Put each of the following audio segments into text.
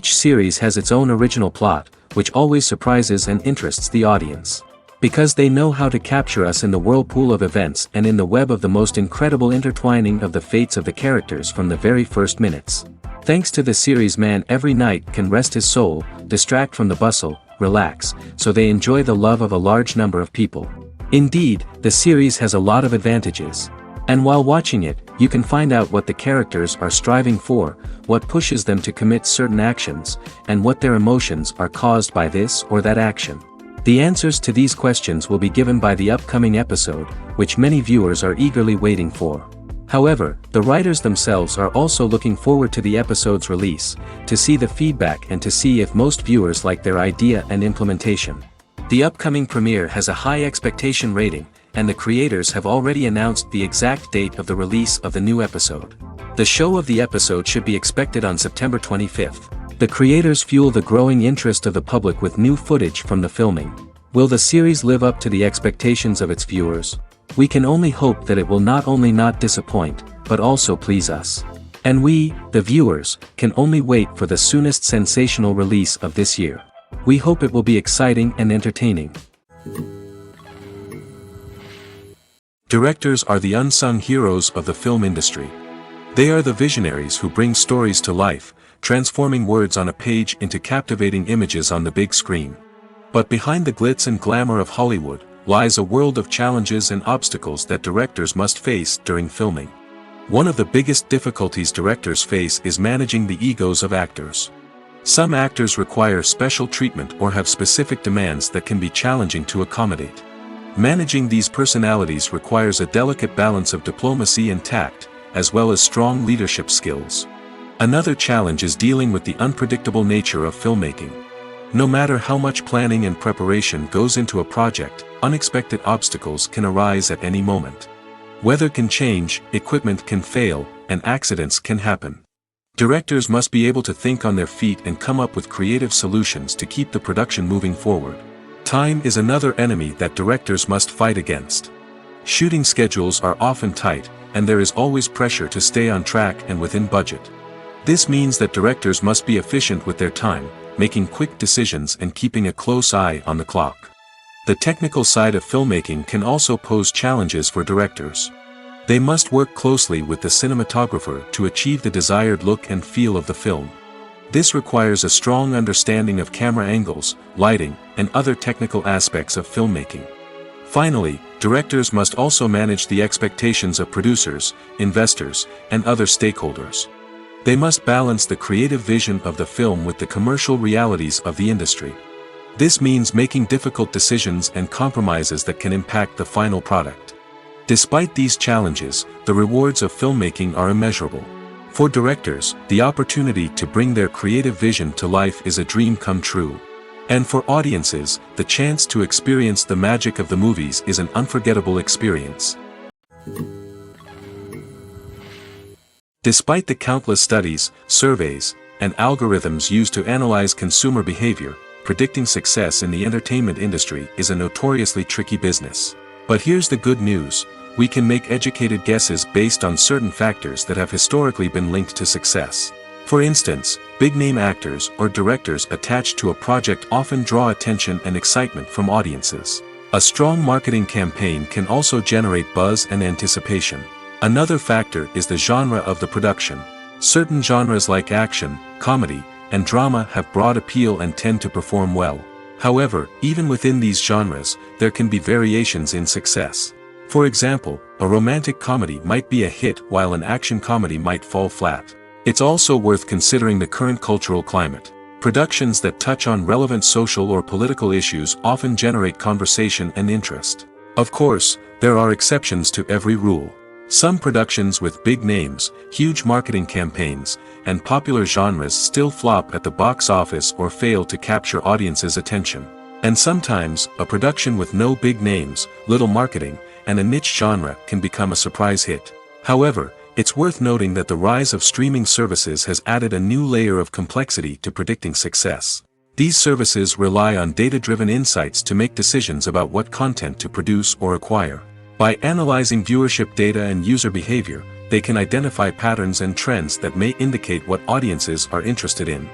Each series has its own original plot, which always surprises and interests the audience. Because they know how to capture us in the whirlpool of events and in the web of the most incredible intertwining of the fates of the characters from the very first minutes. Thanks to the series, man every night can rest his soul, distract from the bustle, relax, so they enjoy the love of a large number of people. Indeed, the series has a lot of advantages. And while watching it, you can find out what the characters are striving for, what pushes them to commit certain actions, and what their emotions are caused by this or that action. The answers to these questions will be given by the upcoming episode, which many viewers are eagerly waiting for. However, the writers themselves are also looking forward to the episode's release, to see the feedback and to see if most viewers like their idea and implementation. The upcoming premiere has a high expectation rating, and the creators have already announced the exact date of the release of the new episode. The show of the episode should be expected on September 25th. The creators fuel the growing interest of the public with new footage from the filming. Will the series live up to the expectations of its viewers? We can only hope that it will not only not disappoint, but also please us. And we, the viewers, can only wait for the soonest sensational release of this year. We hope it will be exciting and entertaining. Directors are the unsung heroes of the film industry. They are the visionaries who bring stories to life, transforming words on a page into captivating images on the big screen. But behind the glitz and glamour of Hollywood, lies a world of challenges and obstacles that directors must face during filming. One of the biggest difficulties directors face is managing the egos of actors. Some actors require special treatment or have specific demands that can be challenging to accommodate. Managing these personalities requires a delicate balance of diplomacy and tact, as well as strong leadership skills. Another challenge is dealing with the unpredictable nature of filmmaking. No matter how much planning and preparation goes into a project, unexpected obstacles can arise at any moment. Weather can change, equipment can fail, and accidents can happen. Directors must be able to think on their feet and come up with creative solutions to keep the production moving forward. Time is another enemy that directors must fight against. Shooting schedules are often tight, and there is always pressure to stay on track and within budget. This means that directors must be efficient with their time, making quick decisions and keeping a close eye on the clock. The technical side of filmmaking can also pose challenges for directors. They must work closely with the cinematographer to achieve the desired look and feel of the film. This requires a strong understanding of camera angles, lighting, and other technical aspects of filmmaking. Finally, directors must also manage the expectations of producers, investors, and other stakeholders. They must balance the creative vision of the film with the commercial realities of the industry. This means making difficult decisions and compromises that can impact the final product. Despite these challenges, the rewards of filmmaking are immeasurable. For directors, the opportunity to bring their creative vision to life is a dream come true. And for audiences, the chance to experience the magic of the movies is an unforgettable experience. Despite the countless studies, surveys, and algorithms used to analyze consumer behavior, predicting success in the entertainment industry is a notoriously tricky business. But here's the good news. We can make educated guesses based on certain factors that have historically been linked to success. For instance, big-name actors or directors attached to a project often draw attention and excitement from audiences. A strong marketing campaign can also generate buzz and anticipation. Another factor is the genre of the production. Certain genres like action, comedy, and drama have broad appeal and tend to perform well. However, even within these genres, there can be variations in success. For example, a romantic comedy might be a hit while an action comedy might fall flat. It's also worth considering the current cultural climate. Productions that touch on relevant social or political issues often generate conversation and interest. Of course, there are exceptions to every rule. Some productions with big names, huge marketing campaigns, and popular genres still flop at the box office or fail to capture audiences' attention. And sometimes, a production with no big names, little marketing, and a niche genre can become a surprise hit. However, it's worth noting that the rise of streaming services has added a new layer of complexity to predicting success. These services rely on data-driven insights to make decisions about what content to produce or acquire. By analyzing viewership data and user behavior, they can identify patterns and trends that may indicate what audiences are interested in.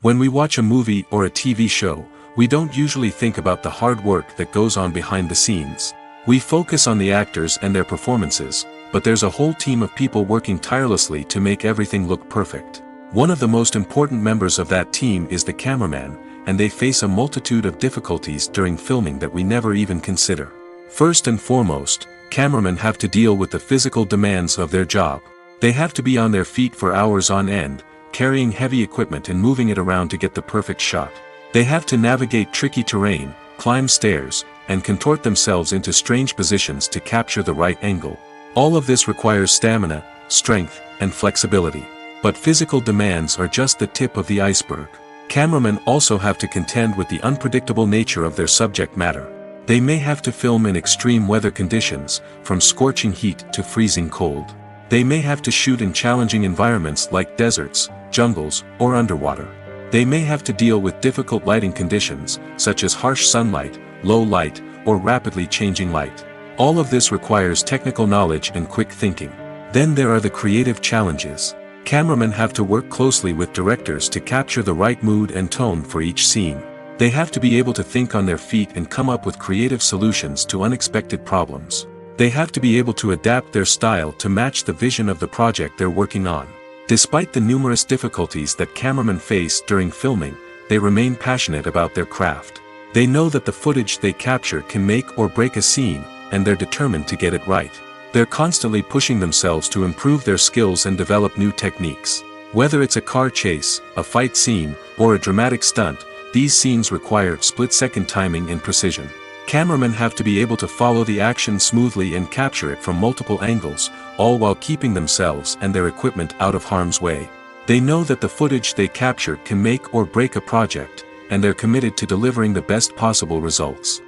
When we watch a movie or a TV show, we don't usually think about the hard work that goes on behind the scenes. We focus on the actors and their performances, but there's a whole team of people working tirelessly to make everything look perfect. One of the most important members of that team is the cameraman, and they face a multitude of difficulties during filming that we never even consider. First and foremost, cameramen have to deal with the physical demands of their job. They have to be on their feet for hours on end, carrying heavy equipment and moving it around to get the perfect shot. They have to navigate tricky terrain, climb stairs, and contort themselves into strange positions to capture the right angle. All of this requires stamina, strength, and flexibility. But physical demands are just the tip of the iceberg. Cameramen also have to contend with the unpredictable nature of their subject matter. They may have to film in extreme weather conditions, from scorching heat to freezing cold. They may have to shoot in challenging environments like deserts, jungles, or underwater. They may have to deal with difficult lighting conditions, such as harsh sunlight, low light, or rapidly changing light. All of this requires technical knowledge and quick thinking. Then there are the creative challenges. Cameramen have to work closely with directors to capture the right mood and tone for each scene. They have to be able to think on their feet and come up with creative solutions to unexpected problems. They have to be able to adapt their style to match the vision of the project they're working on. Despite the numerous difficulties that cameramen face during filming, they remain passionate about their craft. They know that the footage they capture can make or break a scene, and they're determined to get it right. They're constantly pushing themselves to improve their skills and develop new techniques. Whether it's a car chase, a fight scene, or a dramatic stunt, these scenes require split-second timing and precision. Cameramen have to be able to follow the action smoothly and capture it from multiple angles, all while keeping themselves and their equipment out of harm's way. They know that the footage they capture can make or break a project, and they're committed to delivering the best possible results.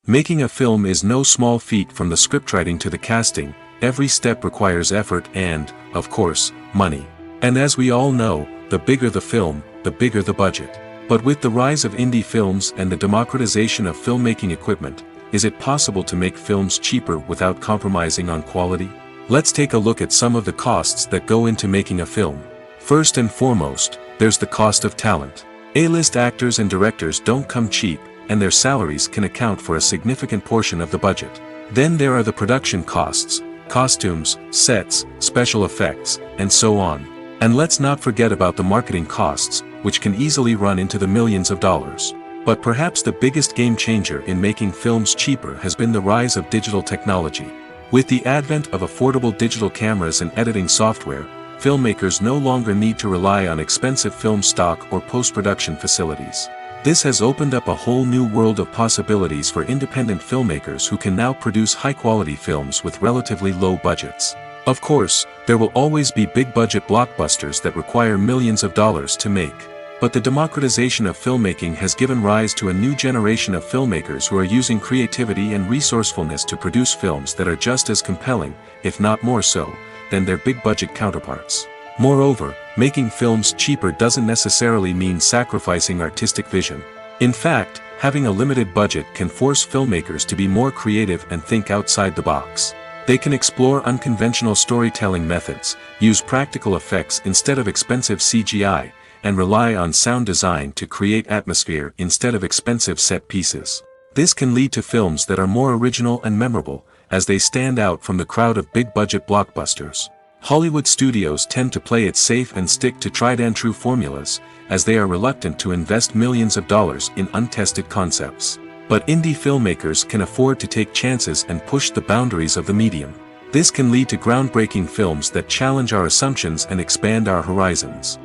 Making a film is no small feat. From the scriptwriting to the casting, every step requires effort and, of course, money. And as we all know, the bigger the film, the bigger the budget. But with the rise of indie films and the democratization of filmmaking equipment, is it possible to make films cheaper without compromising on quality? Let's take a look at some of the costs that go into making a film. First and foremost, there's the cost of talent. A-list actors and directors don't come cheap, and their salaries can account for a significant portion of the budget. Then there are the production costs, costumes, sets, special effects, and so on. And let's not forget about the marketing costs, which can easily run into the millions of dollars. But perhaps the biggest game changer in making films cheaper has been the rise of digital technology. With the advent of affordable digital cameras and editing software, filmmakers no longer need to rely on expensive film stock or post-production facilities. This has opened up a whole new world of possibilities for independent filmmakers who can now produce high-quality films with relatively low budgets. Of course, there will always be big-budget blockbusters that require millions of dollars to make. But the democratization of filmmaking has given rise to a new generation of filmmakers who are using creativity and resourcefulness to produce films that are just as compelling, if not more so, than their big-budget counterparts. Moreover, making films cheaper doesn't necessarily mean sacrificing artistic vision. In fact, having a limited budget can force filmmakers to be more creative and think outside the box. They can explore unconventional storytelling methods, use practical effects instead of expensive CGI, and rely on sound design to create atmosphere instead of expensive set pieces. This can lead to films that are more original and memorable, as they stand out from the crowd of big-budget blockbusters. Hollywood studios tend to play it safe and stick to tried-and-true formulas, as they are reluctant to invest millions of dollars in untested concepts. But indie filmmakers can afford to take chances and push the boundaries of the medium. This can lead to groundbreaking films that challenge our assumptions and expand our horizons.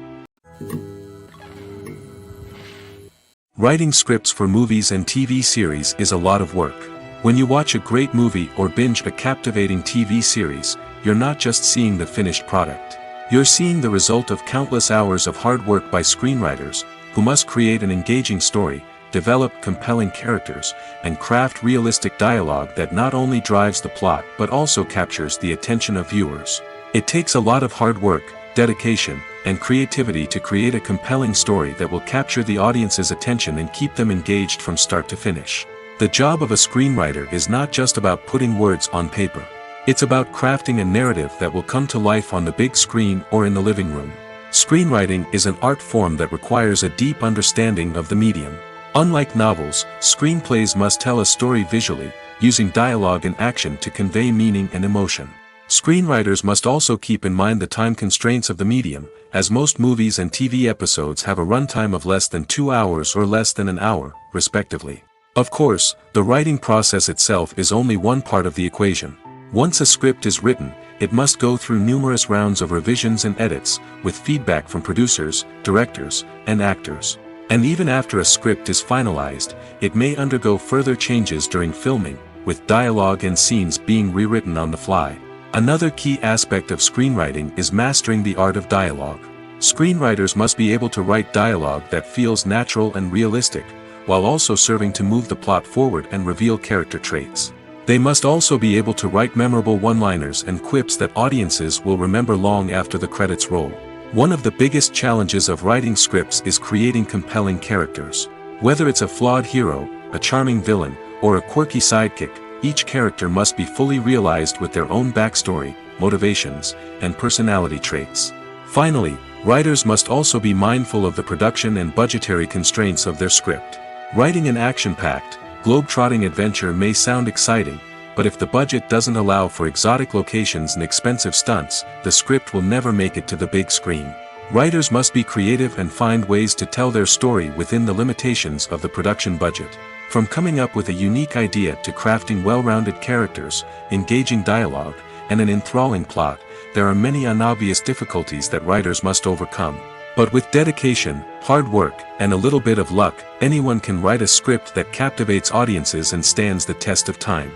Writing scripts for movies and TV series is a lot of work. When you watch a great movie or binge a captivating TV series, you're not just seeing the finished product. You're seeing the result of countless hours of hard work by screenwriters, who must create an engaging story, develop compelling characters, and craft realistic dialogue that not only drives the plot but also captures the attention of viewers. It takes a lot of hard work, dedication, and creativity to create a compelling story that will capture the audience's attention and keep them engaged from start to finish. The job of a screenwriter is not just about putting words on paper. It's about crafting a narrative that will come to life on the big screen or in the living room. Screenwriting is an art form that requires a deep understanding of the medium. Unlike novels, screenplays must tell a story visually, using dialogue and action to convey meaning and emotion. Screenwriters must also keep in mind the time constraints of the medium, as most movies and TV episodes have a runtime of less than 2 hours or less than an hour, respectively. Of course, the writing process itself is only one part of the equation. Once a script is written, it must go through numerous rounds of revisions and edits, with feedback from producers, directors, and actors. And even after a script is finalized, it may undergo further changes during filming, with dialogue and scenes being rewritten on the fly. Another key aspect of screenwriting is mastering the art of dialogue. Screenwriters must be able to write dialogue that feels natural and realistic, while also serving to move the plot forward and reveal character traits. They must also be able to write memorable one-liners and quips that audiences will remember long after the credits roll. One of the biggest challenges of writing scripts is creating compelling characters. Whether it's a flawed hero, a charming villain, or a quirky sidekick, each character must be fully realized with their own backstory, motivations, and personality traits. Finally, writers must also be mindful of the production and budgetary constraints of their script. Writing an action-packed, globe-trotting adventure may sound exciting, but if the budget doesn't allow for exotic locations and expensive stunts, the script will never make it to the big screen. Writers must be creative and find ways to tell their story within the limitations of the production budget. From coming up with a unique idea to crafting well-rounded characters, engaging dialogue, and an enthralling plot, there are many unobvious difficulties that writers must overcome. But with dedication, hard work, and a little bit of luck, anyone can write a script that captivates audiences and stands the test of time.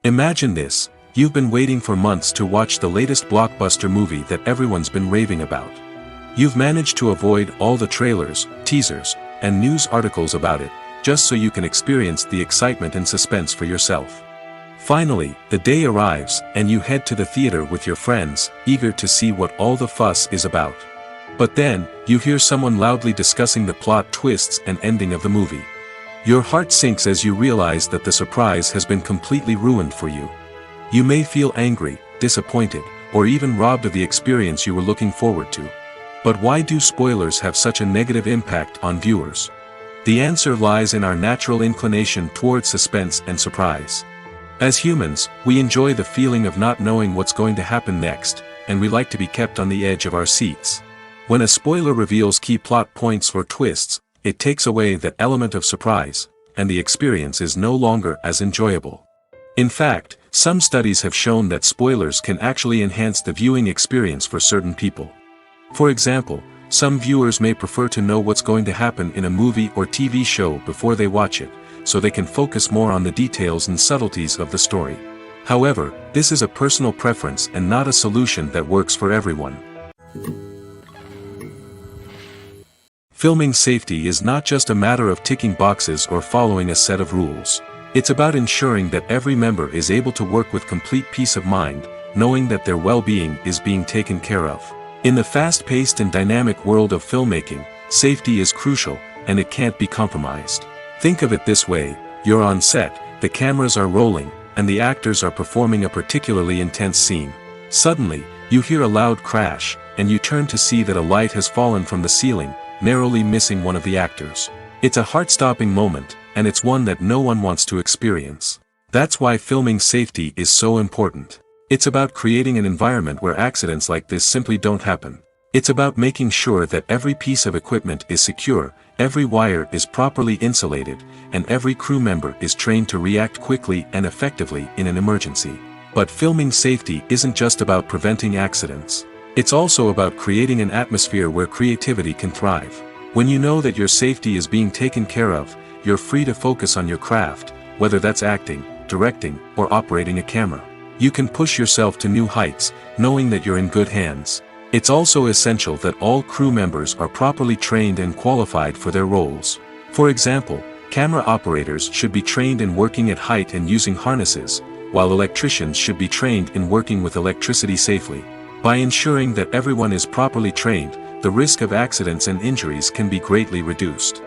Imagine this: you've been waiting for months to watch the latest blockbuster movie that everyone's been raving about. You've managed to avoid all the trailers, teasers, and news articles about it, just so you can experience the excitement and suspense for yourself. Finally, the day arrives, and you head to the theater with your friends, eager to see what all the fuss is about. But then, you hear someone loudly discussing the plot twists and ending of the movie. Your heart sinks as you realize that the surprise has been completely ruined for you. You may feel angry, disappointed, or even robbed of the experience you were looking forward to. But why do spoilers have such a negative impact on viewers? The answer lies in our natural inclination toward suspense and surprise. As humans, we enjoy the feeling of not knowing what's going to happen next, and we like to be kept on the edge of our seats. When a spoiler reveals key plot points or twists, it takes away that element of surprise, and the experience is no longer as enjoyable. In fact, some studies have shown that spoilers can actually enhance the viewing experience for certain people. For example, some viewers may prefer to know what's going to happen in a movie or TV show before they watch it, so they can focus more on the details and subtleties of the story. However, this is a personal preference and not a solution that works for everyone. Filming safety is not just a matter of ticking boxes or following a set of rules. It's about ensuring that every member is able to work with complete peace of mind, knowing that their well-being is being taken care of. In the fast-paced and dynamic world of filmmaking, safety is crucial, and it can't be compromised. Think of it this way: you're on set, the cameras are rolling, and the actors are performing a particularly intense scene. Suddenly, you hear a loud crash, and you turn to see that a light has fallen from the ceiling, narrowly missing one of the actors. It's a heart-stopping moment, and it's one that no one wants to experience. That's why filming safety is so important. It's about creating an environment where accidents like this simply don't happen. It's about making sure that every piece of equipment is secure, every wire is properly insulated, and every crew member is trained to react quickly and effectively in an emergency. But filming safety isn't just about preventing accidents. It's also about creating an atmosphere where creativity can thrive. When you know that your safety is being taken care of, you're free to focus on your craft, whether that's acting, directing, or operating a camera. You can push yourself to new heights, knowing that you're in good hands. It's also essential that all crew members are properly trained and qualified for their roles. For example, camera operators should be trained in working at height and using harnesses, while electricians should be trained in working with electricity safely. By ensuring that everyone is properly trained, the risk of accidents and injuries can be greatly reduced.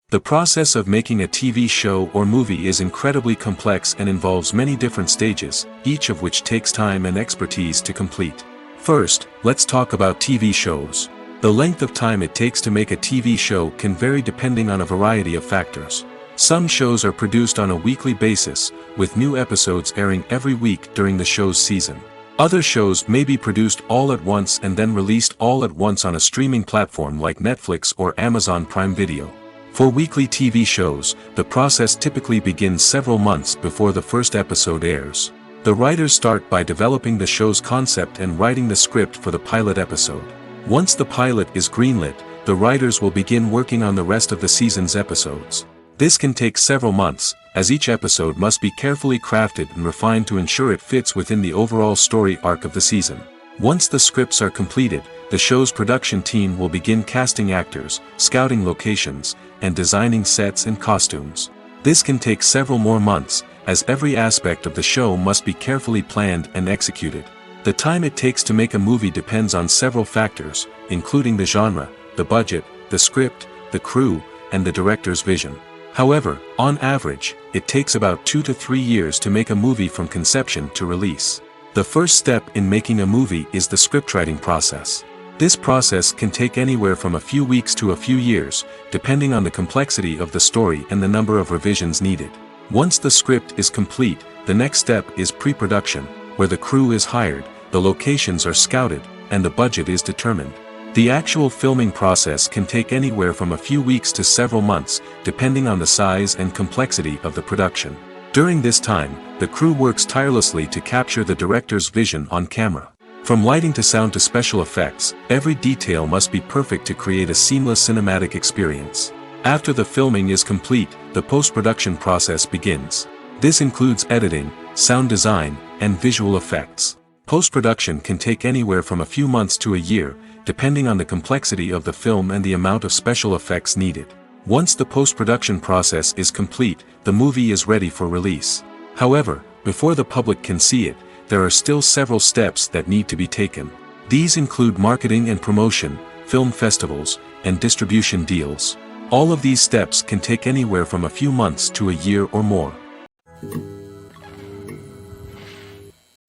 The process of making a TV show or movie is incredibly complex and involves many different stages, each of which takes time and expertise to complete. First, let's talk about TV shows. The length of time it takes to make a TV show can vary depending on a variety of factors. Some shows are produced on a weekly basis, with new episodes airing every week during the show's season. Other shows may be produced all at once and then released all at once on a streaming platform like Netflix or Amazon Prime Video. For weekly TV shows, the process typically begins several months before the first episode airs. The writers start by developing the show's concept and writing the script for the pilot episode. Once the pilot is greenlit, the writers will begin working on the rest of the season's episodes. This can take several months, as each episode must be carefully crafted and refined to ensure it fits within the overall story arc of the season. Once the scripts are completed, the show's production team will begin casting actors, scouting locations, and designing sets and costumes. This can take several more months, as every aspect of the show must be carefully planned and executed. The time it takes to make a movie depends on several factors, including the genre, the budget, the script, the crew, and the director's vision. However, on average, it takes about 2 to 3 years to make a movie from conception to release. The first step in making a movie is the scriptwriting process. This process can take anywhere from a few weeks to a few years, depending on the complexity of the story and the number of revisions needed. Once the script is complete, the next step is pre-production, where the crew is hired, the locations are scouted, and the budget is determined. The actual filming process can take anywhere from a few weeks to several months, depending on the size and complexity of the production. During this time, the crew works tirelessly to capture the director's vision on camera. From lighting to sound to special effects, every detail must be perfect to create a seamless cinematic experience. After the filming is complete, the post-production process begins. This includes editing, sound design, and visual effects. Post-production can take anywhere from a few months to a year, depending on the complexity of the film and the amount of special effects needed. Once the post-production process is complete, the movie is ready for release. However, before the public can see it, there are still several steps that need to be taken. These include marketing and promotion, film festivals, and distribution deals. All of these steps can take anywhere from a few months to a year or more.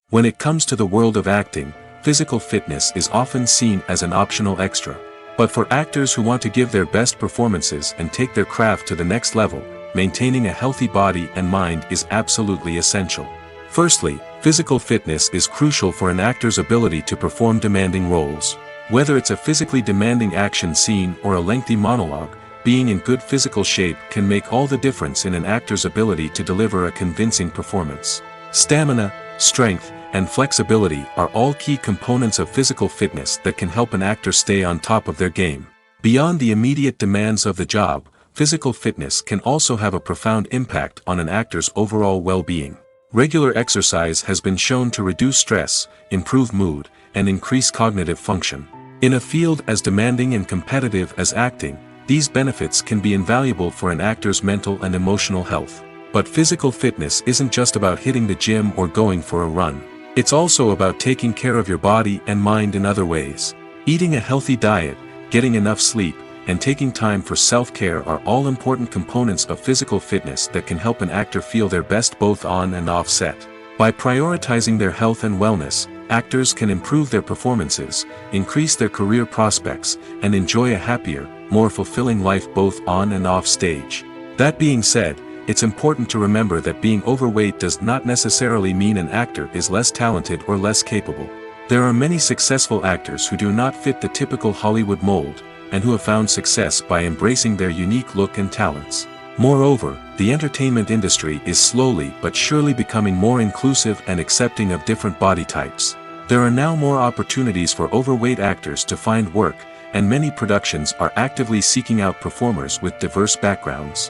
When it comes to the world of acting, physical fitness is often seen as an optional extra. But for actors who want to give their best performances and take their craft to the next level, maintaining a healthy body and mind is absolutely essential. Firstly, physical fitness is crucial for an actor's ability to perform demanding roles. Whether it's a physically demanding action scene or a lengthy monologue, being in good physical shape can make all the difference in an actor's ability to deliver a convincing performance. Stamina, strength, and flexibility are all key components of physical fitness that can help an actor stay on top of their game. Beyond the immediate demands of the job, physical fitness can also have a profound impact on an actor's overall well-being. Regular exercise has been shown to reduce stress, improve mood, and increase cognitive function. In a field as demanding and competitive as acting, these benefits can be invaluable for an actor's mental and emotional health. But physical fitness isn't just about hitting the gym or going for a run. It's also about taking care of your body and mind in other ways. Eating a healthy diet, getting enough sleep, and taking time for self-care are all important components of physical fitness that can help an actor feel their best both on and off set. By prioritizing their health and wellness, actors can improve their performances, increase their career prospects, and enjoy a happier, more fulfilling life both on and off stage. That being said, it's important to remember that being overweight does not necessarily mean an actor is less talented or less capable. There are many successful actors who do not fit the typical Hollywood mold, and who have found success by embracing their unique look and talents. Moreover, the entertainment industry is slowly but surely becoming more inclusive and accepting of different body types. There are now more opportunities for overweight actors to find work, and many productions are actively seeking out performers with diverse backgrounds.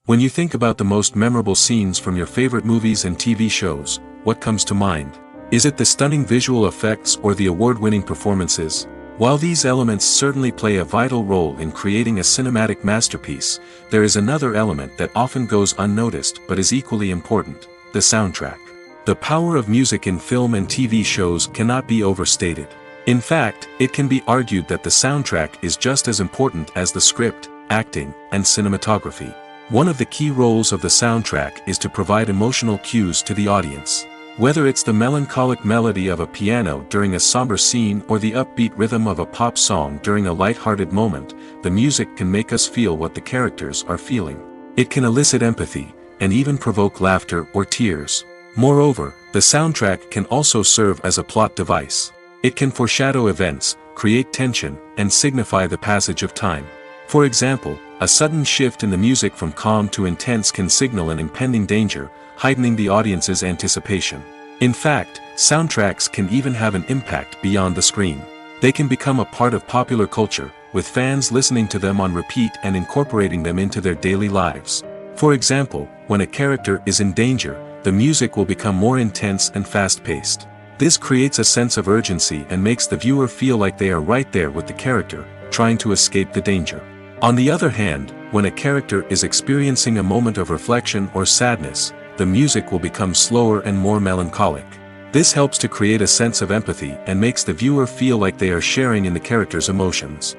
When you think about the most memorable scenes from your favorite movies and TV shows, what comes to mind? Is it the stunning visual effects or the award-winning performances? While these elements certainly play a vital role in creating a cinematic masterpiece, there is another element that often goes unnoticed but is equally important: the soundtrack. The power of music in film and TV shows cannot be overstated. In fact, it can be argued that the soundtrack is just as important as the script, acting, and cinematography. One of the key roles of the soundtrack is to provide emotional cues to the audience. Whether it's the melancholic melody of a piano during a somber scene or the upbeat rhythm of a pop song during a light-hearted moment, the music can make us feel what the characters are feeling. It can elicit empathy, and even provoke laughter or tears. Moreover, the soundtrack can also serve as a plot device. It can foreshadow events, create tension, and signify the passage of time. For example, a sudden shift in the music from calm to intense can signal an impending danger, heightening the audience's anticipation. In fact, soundtracks can even have an impact beyond the screen. They can become a part of popular culture, with fans listening to them on repeat and incorporating them into their daily lives. For example, when a character is in danger, the music will become more intense and fast-paced. This creates a sense of urgency and makes the viewer feel like they are right there with the character, trying to escape the danger. On the other hand, when a character is experiencing a moment of reflection or sadness, the music will become slower and more melancholic. This helps to create a sense of empathy and makes the viewer feel like they are sharing in the character's emotions.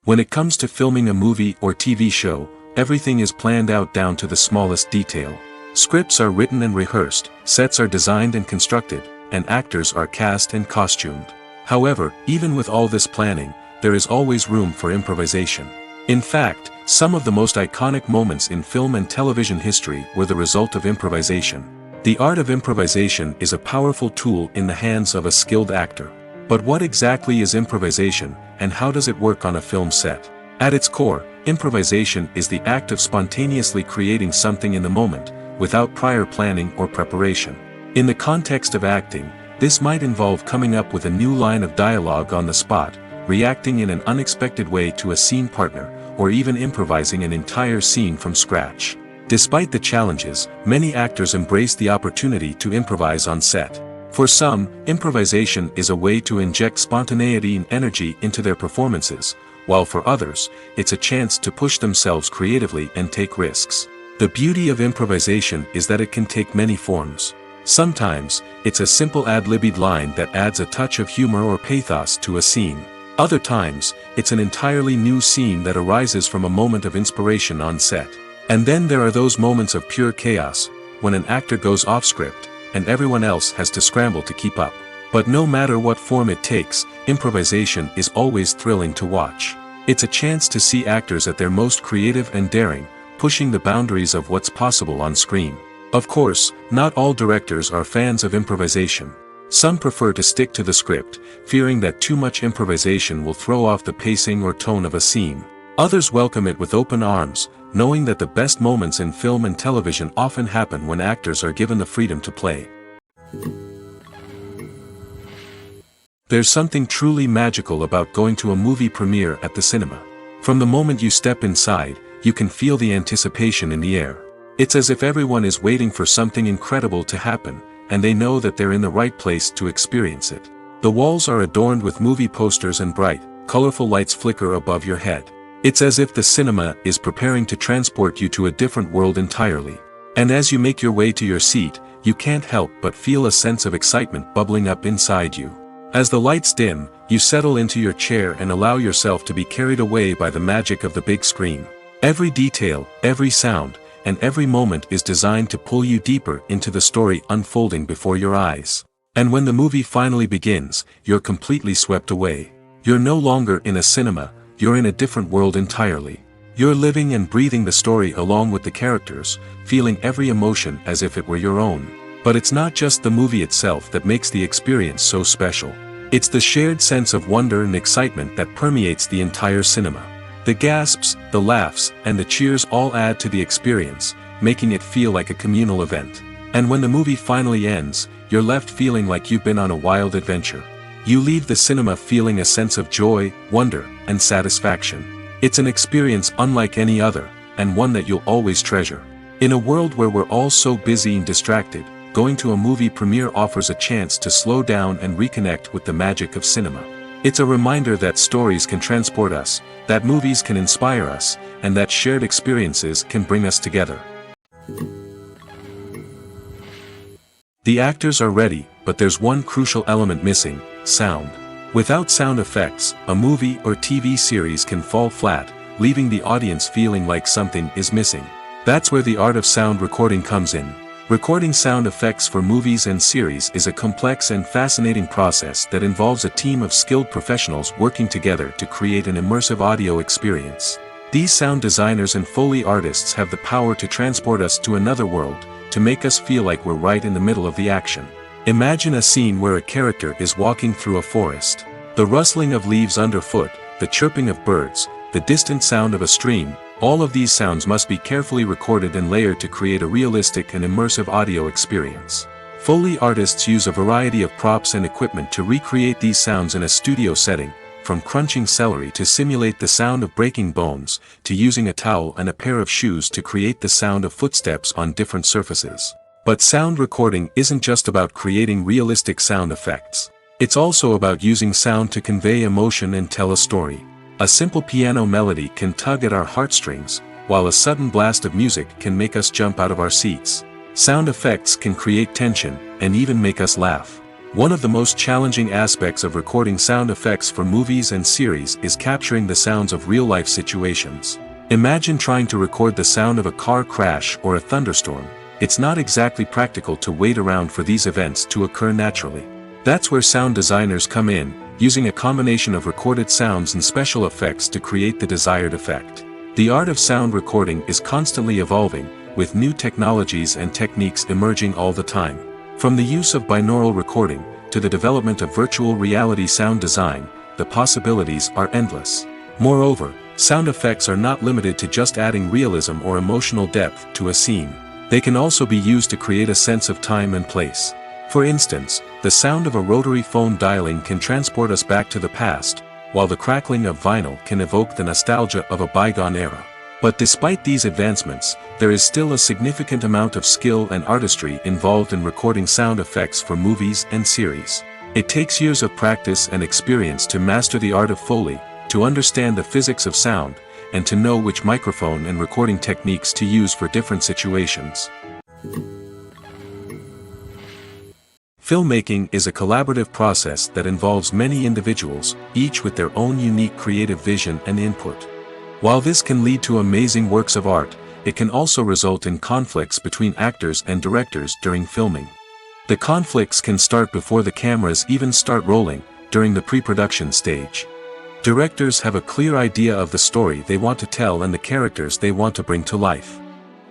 When it comes to filming a movie or TV show, everything is planned out down to the smallest detail. Scripts are written and rehearsed, sets are designed and constructed, and actors are cast and costumed. However, even with all this planning, there is always room for improvisation. In fact, some of the most iconic moments in film and television history were the result of improvisation. The art of improvisation is a powerful tool in the hands of a skilled actor. But what exactly is improvisation, and how does it work on a film set? At its core, improvisation is the act of spontaneously creating something in the moment, without prior planning or preparation. In the context of acting, this might involve coming up with a new line of dialogue on the spot, reacting in an unexpected way to a scene partner, or even improvising an entire scene from scratch. Despite the challenges, many actors embrace the opportunity to improvise on set. For some, improvisation is a way to inject spontaneity and energy into their performances, while for others, it's a chance to push themselves creatively and take risks. The beauty of improvisation is that it can take many forms. Sometimes, it's a simple ad-libbed line that adds a touch of humor or pathos to a scene. Other times, it's an entirely new scene that arises from a moment of inspiration on set. And then there are those moments of pure chaos, when an actor goes off script, and everyone else has to scramble to keep up. But no matter what form it takes, improvisation is always thrilling to watch. It's a chance to see actors at their most creative and daring, pushing the boundaries of what's possible on screen. Of course, not all directors are fans of improvisation. Some prefer to stick to the script, fearing that too much improvisation will throw off the pacing or tone of a scene. Others welcome it with open arms, knowing that the best moments in film and television often happen when actors are given the freedom to play. There's something truly magical about going to a movie premiere at the cinema. From the moment you step inside, you can feel the anticipation in the air. It's as if everyone is waiting for something incredible to happen, and they know that they're in the right place to experience it. The walls are adorned with movie posters and bright, colorful lights flicker above your head. It's as if the cinema is preparing to transport you to a different world entirely. And as you make your way to your seat, you can't help but feel a sense of excitement bubbling up inside you. As the lights dim, you settle into your chair and allow yourself to be carried away by the magic of the big screen. Every detail, every sound, and every moment is designed to pull you deeper into the story unfolding before your eyes. And when the movie finally begins, you're completely swept away. You're no longer in a cinema, you're in a different world entirely. You're living and breathing the story along with the characters, feeling every emotion as if it were your own. But it's not just the movie itself that makes the experience so special. It's the shared sense of wonder and excitement that permeates the entire cinema. The gasps, the laughs, and the cheers all add to the experience, making it feel like a communal event. And when the movie finally ends, you're left feeling like you've been on a wild adventure. You leave the cinema feeling a sense of joy, wonder, and satisfaction. It's an experience unlike any other, and one that you'll always treasure. In a world where we're all so busy and distracted, going to a movie premiere offers a chance to slow down and reconnect with the magic of cinema. It's a reminder that stories can transport us, that movies can inspire us, and that shared experiences can bring us together. The actors are ready, but there's one crucial element missing: sound. Without sound effects, a movie or TV series can fall flat, leaving the audience feeling like something is missing. That's where the art of sound recording comes in. Recording sound effects for movies and series is a complex and fascinating process that involves a team of skilled professionals working together to create an immersive audio experience. These sound designers and Foley artists have the power to transport us to another world, to make us feel like we're right in the middle of the action. Imagine a scene where a character is walking through a forest. The rustling of leaves underfoot, the chirping of birds, the distant sound of a stream, all of these sounds must be carefully recorded and layered to create a realistic and immersive audio experience. Foley artists use a variety of props and equipment to recreate these sounds in a studio setting, from crunching celery to simulate the sound of breaking bones, to using a towel and a pair of shoes to create the sound of footsteps on different surfaces. But sound recording isn't just about creating realistic sound effects. It's also about using sound to convey emotion and tell a story. A simple piano melody can tug at our heartstrings, while a sudden blast of music can make us jump out of our seats. Sound effects can create tension, and even make us laugh. One of the most challenging aspects of recording sound effects for movies and series is capturing the sounds of real-life situations. Imagine trying to record the sound of a car crash or a thunderstorm. It's not exactly practical to wait around for these events to occur naturally. That's where sound designers come in, using a combination of recorded sounds and special effects to create the desired effect. The art of sound recording is constantly evolving, with new technologies and techniques emerging all the time. From the use of binaural recording, to the development of virtual reality sound design, the possibilities are endless. Moreover, sound effects are not limited to just adding realism or emotional depth to a scene. They can also be used to create a sense of time and place. For instance, the sound of a rotary phone dialing can transport us back to the past, while the crackling of vinyl can evoke the nostalgia of a bygone era. But despite these advancements, there is still a significant amount of skill and artistry involved in recording sound effects for movies and series. It takes years of practice and experience to master the art of Foley, to understand the physics of sound, and to know which microphone and recording techniques to use for different situations. Filmmaking is a collaborative process that involves many individuals, each with their own unique creative vision and input. While this can lead to amazing works of art, it can also result in conflicts between actors and directors during filming. The conflicts can start before the cameras even start rolling, during the pre-production stage. Directors have a clear idea of the story they want to tell and the characters they want to bring to life.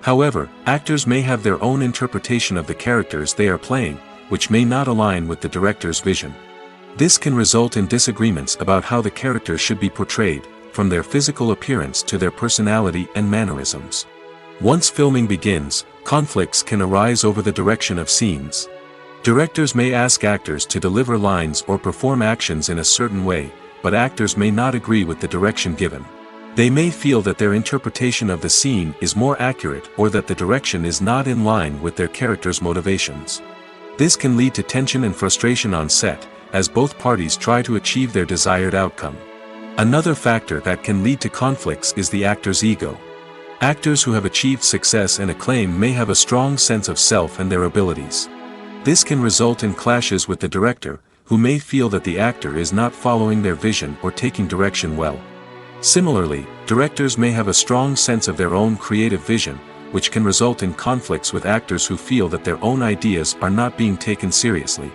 However, actors may have their own interpretation of the characters they are playing, which may not align with the director's vision. This can result in disagreements about how the characters should be portrayed, from their physical appearance to their personality and mannerisms. Once filming begins, conflicts can arise over the direction of scenes. Directors may ask actors to deliver lines or perform actions in a certain way, but actors may not agree with the direction given. They may feel that their interpretation of the scene is more accurate or that the direction is not in line with their character's motivations. This can lead to tension and frustration on set, as both parties try to achieve their desired outcome. Another factor that can lead to conflicts is the actor's ego. Actors who have achieved success and acclaim may have a strong sense of self and their abilities. This can result in clashes with the director, who may feel that the actor is not following their vision or taking direction well. Similarly, directors may have a strong sense of their own creative vision, which can result in conflicts with actors who feel that their own ideas are not being taken seriously.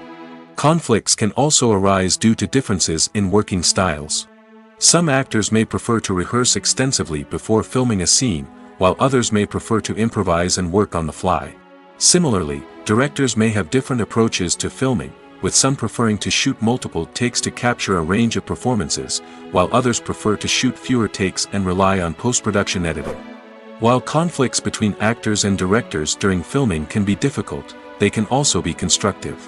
Conflicts can also arise due to differences in working styles. Some actors may prefer to rehearse extensively before filming a scene, while others may prefer to improvise and work on the fly. Similarly, directors may have different approaches to filming, with some preferring to shoot multiple takes to capture a range of performances, while others prefer to shoot fewer takes and rely on post-production editing. While conflicts between actors and directors during filming can be difficult, they can also be constructive.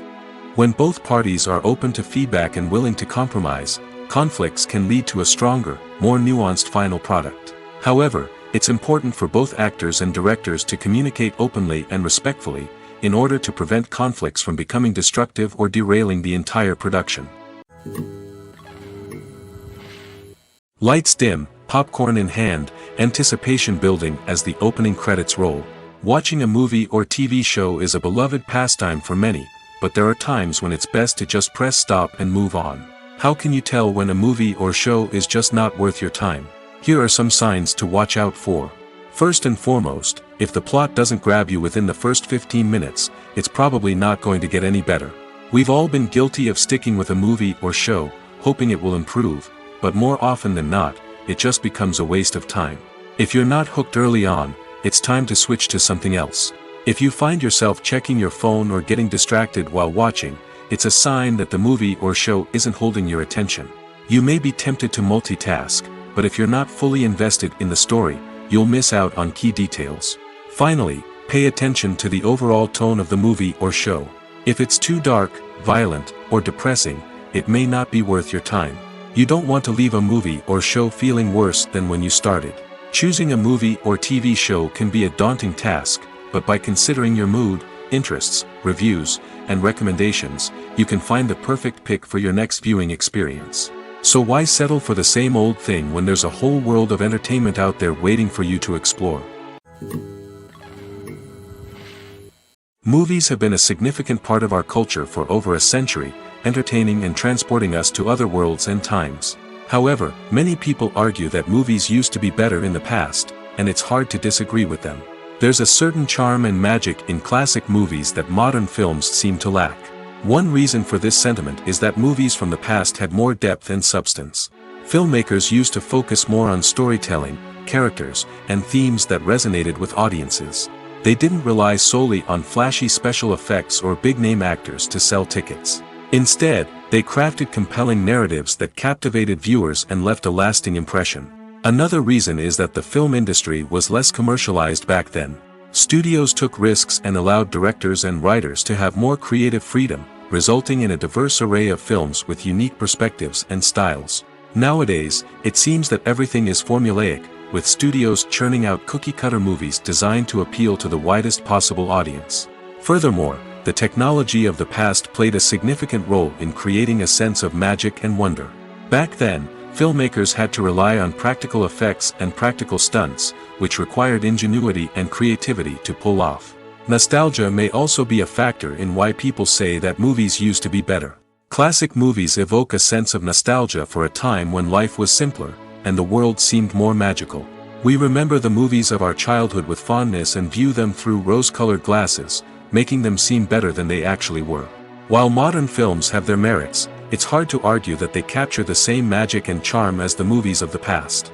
When both parties are open to feedback and willing to compromise, conflicts can lead to a stronger, more nuanced final product. However, it's important for both actors and directors to communicate openly and respectfully, in order to prevent conflicts from becoming destructive or derailing the entire production. Lights dim, popcorn in hand, anticipation building as the opening credits roll. Watching a movie or TV show is a beloved pastime for many, but there are times when it's best to just press stop and move on. How can you tell when a movie or show is just not worth your time? Here are some signs to watch out for. First and foremost, if the plot doesn't grab you within the first 15 minutes, it's probably not going to get any better. We've all been guilty of sticking with a movie or show, hoping it will improve, but more often than not, it just becomes a waste of time. If you're not hooked early on, it's time to switch to something else. If you find yourself checking your phone or getting distracted while watching, it's a sign that the movie or show isn't holding your attention. You may be tempted to multitask, but if you're not fully invested in the story, you'll miss out on key details. Finally, pay attention to the overall tone of the movie or show. If it's too dark, violent, or depressing, it may not be worth your time. You don't want to leave a movie or show feeling worse than when you started. Choosing a movie or TV show can be a daunting task, but by considering your mood, interests, reviews, and recommendations, you can find the perfect pick for your next viewing experience. So why settle for the same old thing when there's a whole world of entertainment out there waiting for you to explore? Movies have been a significant part of our culture for over a century, entertaining and transporting us to other worlds and times. However, many people argue that movies used to be better in the past, and it's hard to disagree with them. There's a certain charm and magic in classic movies that modern films seem to lack. One reason for this sentiment is that movies from the past had more depth and substance. Filmmakers used to focus more on storytelling, characters, and themes that resonated with audiences. They didn't rely solely on flashy special effects or big-name actors to sell tickets. Instead, they crafted compelling narratives that captivated viewers and left a lasting impression. Another reason is that the film industry was less commercialized back then. Studios took risks and allowed directors and writers to have more creative freedom, resulting in a diverse array of films with unique perspectives and styles. Nowadays, it seems that everything is formulaic, with studios churning out cookie-cutter movies designed to appeal to the widest possible audience. Furthermore, the technology of the past played a significant role in creating a sense of magic and wonder. Back then, filmmakers had to rely on practical effects and practical stunts, which required ingenuity and creativity to pull off. Nostalgia may also be a factor in why people say that movies used to be better. Classic movies evoke a sense of nostalgia for a time when life was simpler, and the world seemed more magical. We remember the movies of our childhood with fondness and view them through rose-colored glasses, making them seem better than they actually were. While modern films have their merits, it's hard to argue that they capture the same magic and charm as the movies of the past.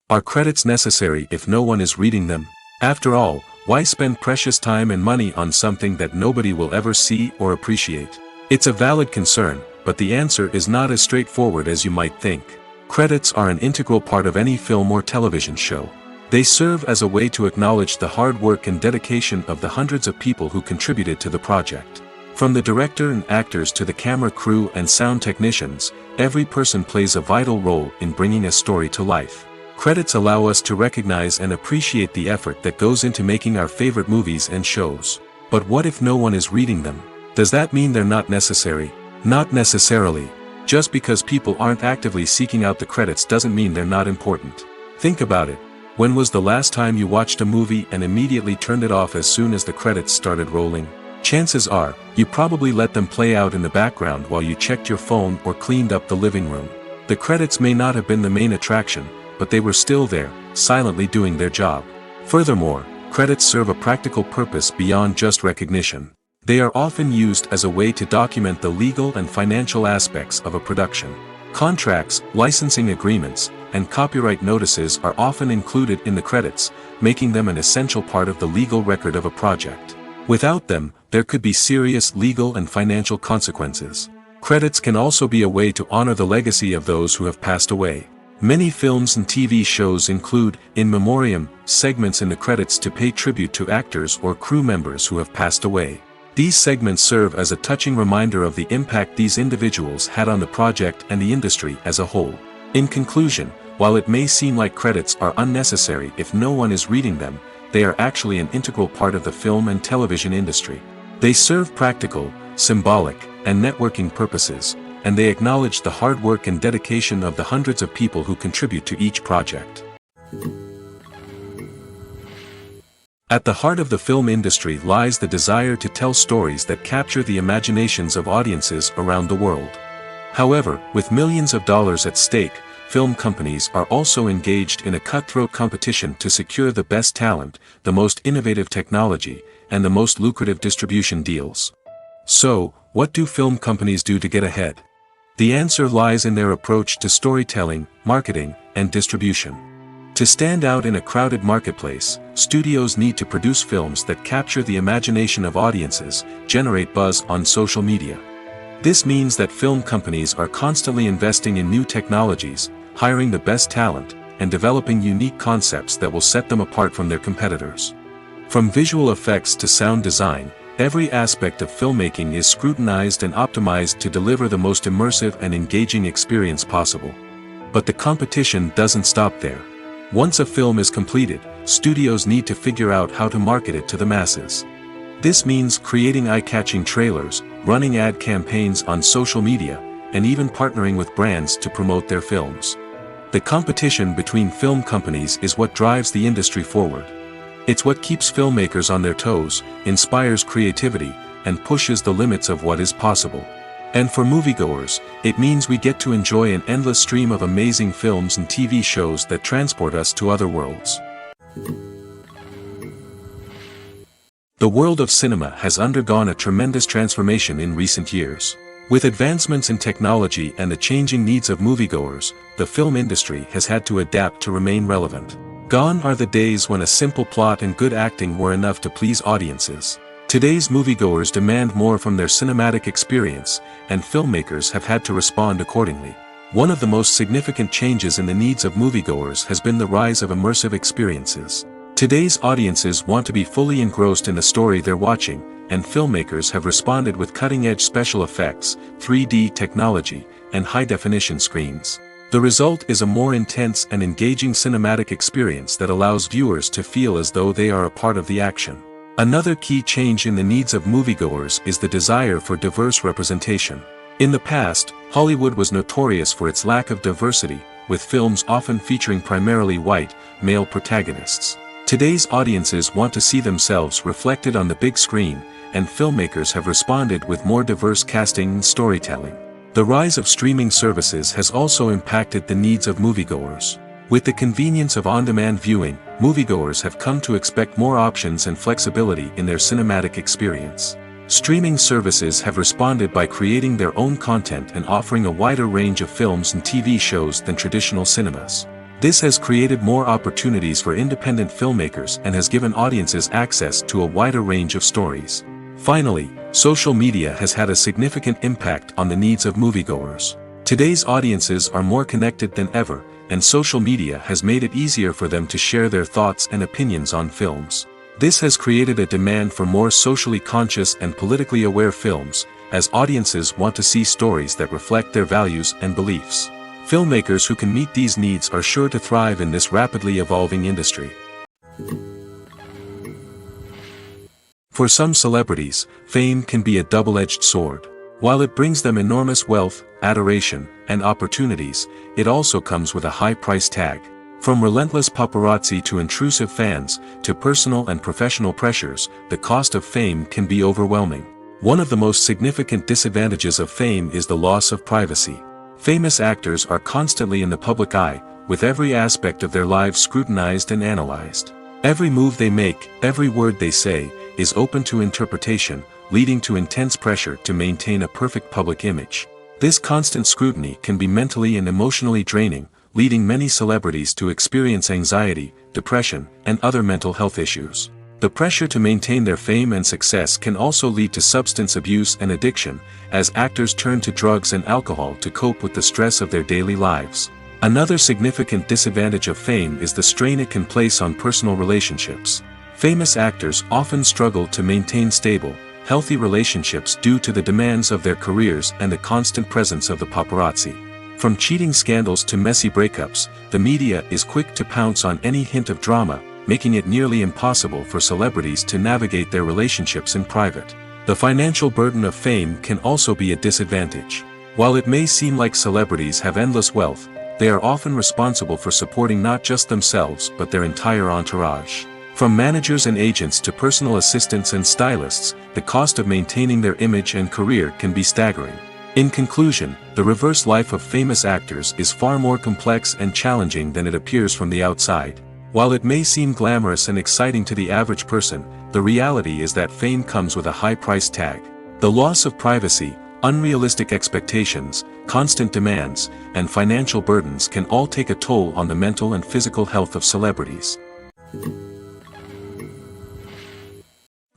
Are credits necessary if no one is reading them? After all, why spend precious time and money on something that nobody will ever see or appreciate? It's a valid concern, but the answer is not as straightforward as you might think. Credits are an integral part of any film or television show. They serve as a way to acknowledge the hard work and dedication of the hundreds of people who contributed to the project. From the director and actors to the camera crew and sound technicians, every person plays a vital role in bringing a story to life. Credits allow us to recognize and appreciate the effort that goes into making our favorite movies and shows. But what if no one is reading them? Does that mean they're not necessary? Not necessarily. Just because people aren't actively seeking out the credits doesn't mean they're not important. Think about it. When was the last time you watched a movie and immediately turned it off as soon as the credits started rolling? Chances are, you probably let them play out in the background while you checked your phone or cleaned up the living room. The credits may not have been the main attraction, but they were still there, silently doing their job. Furthermore, credits serve a practical purpose beyond just recognition. They are often used as a way to document the legal and financial aspects of a production. Contracts, licensing agreements, and copyright notices are often included in the credits, making them an essential part of the legal record of a project. Without them, there could be serious legal and financial consequences. Credits can also be a way to honor the legacy of those who have passed away. Many films and TV shows include, in memoriam, segments in the credits to pay tribute to actors or crew members who have passed away. These segments serve as a touching reminder of the impact these individuals had on the project and the industry as a whole. In conclusion, while it may seem like credits are unnecessary if no one is reading them, they are actually an integral part of the film and television industry. They serve practical, symbolic, and networking purposes, and they acknowledge the hard work and dedication of the hundreds of people who contribute to each project. At the heart of the film industry lies the desire to tell stories that capture the imaginations of audiences around the world. However, with millions of dollars at stake, film companies are also engaged in a cutthroat competition to secure the best talent, the most innovative technology, and the most lucrative distribution deals. So, what do film companies do to get ahead? The answer lies in their approach to storytelling, marketing, and distribution. To stand out in a crowded marketplace, studios need to produce films that capture the imagination of audiences, generate buzz on social media. This means that film companies are constantly investing in new technologies, hiring the best talent, and developing unique concepts that will set them apart from their competitors. From visual effects to sound design, every aspect of filmmaking is scrutinized and optimized to deliver the most immersive and engaging experience possible. But the competition doesn't stop there. Once a film is completed, studios need to figure out how to market it to the masses. This means creating eye-catching trailers, running ad campaigns on social media, and even partnering with brands to promote their films. The competition between film companies is what drives the industry forward. It's what keeps filmmakers on their toes, inspires creativity, and pushes the limits of what is possible. And for moviegoers, it means we get to enjoy an endless stream of amazing films and TV shows that transport us to other worlds. The world of cinema has undergone a tremendous transformation in recent years. With advancements in technology and the changing needs of moviegoers, the film industry has had to adapt to remain relevant. Gone are the days when a simple plot and good acting were enough to please audiences. Today's moviegoers demand more from their cinematic experience, and filmmakers have had to respond accordingly. One of the most significant changes in the needs of moviegoers has been the rise of immersive experiences. Today's audiences want to be fully engrossed in the story they're watching, and filmmakers have responded with cutting-edge special effects, 3D technology, and high-definition screens. The result is a more intense and engaging cinematic experience that allows viewers to feel as though they are a part of the action. Another key change in the needs of moviegoers is the desire for diverse representation. In the past, Hollywood was notorious for its lack of diversity, with films often featuring primarily white, male protagonists. Today's audiences want to see themselves reflected on the big screen, and filmmakers have responded with more diverse casting and storytelling. The rise of streaming services has also impacted the needs of moviegoers. With the convenience of on-demand viewing, moviegoers have come to expect more options and flexibility in their cinematic experience. Streaming services have responded by creating their own content and offering a wider range of films and TV shows than traditional cinemas. This has created more opportunities for independent filmmakers and has given audiences access to a wider range of stories. Finally, social media has had a significant impact on the needs of moviegoers. Today's audiences are more connected than ever, and social media has made it easier for them to share their thoughts and opinions on films. This has created a demand for more socially conscious and politically aware films, as audiences want to see stories that reflect their values and beliefs. Filmmakers who can meet these needs are sure to thrive in this rapidly evolving industry. For some celebrities, fame can be a double-edged sword. While it brings them enormous wealth, adoration, and opportunities, it also comes with a high price tag. From relentless paparazzi to intrusive fans, to personal and professional pressures, the cost of fame can be overwhelming. One of the most significant disadvantages of fame is the loss of privacy. Famous actors are constantly in the public eye, with every aspect of their lives scrutinized and analyzed. Every move they make, every word they say, is open to interpretation, leading to intense pressure to maintain a perfect public image. This constant scrutiny can be mentally and emotionally draining, leading many celebrities to experience anxiety, depression, and other mental health issues. The pressure to maintain their fame and success can also lead to substance abuse and addiction, as actors turn to drugs and alcohol to cope with the stress of their daily lives. Another significant disadvantage of fame is the strain it can place on personal relationships. Famous actors often struggle to maintain stable, healthy relationships due to the demands of their careers and the constant presence of the paparazzi. From cheating scandals to messy breakups, the media is quick to pounce on any hint of drama, making it nearly impossible for celebrities to navigate their relationships in private. The financial burden of fame can also be a disadvantage. While it may seem like celebrities have endless wealth, they are often responsible for supporting not just themselves but their entire entourage. From managers and agents to personal assistants and stylists, the cost of maintaining their image and career can be staggering. In conclusion, the reverse life of famous actors is far more complex and challenging than it appears from the outside. While it may seem glamorous and exciting to the average person, the reality is that fame comes with a high price tag. The loss of privacy, unrealistic expectations, constant demands, and financial burdens can all take a toll on the mental and physical health of celebrities.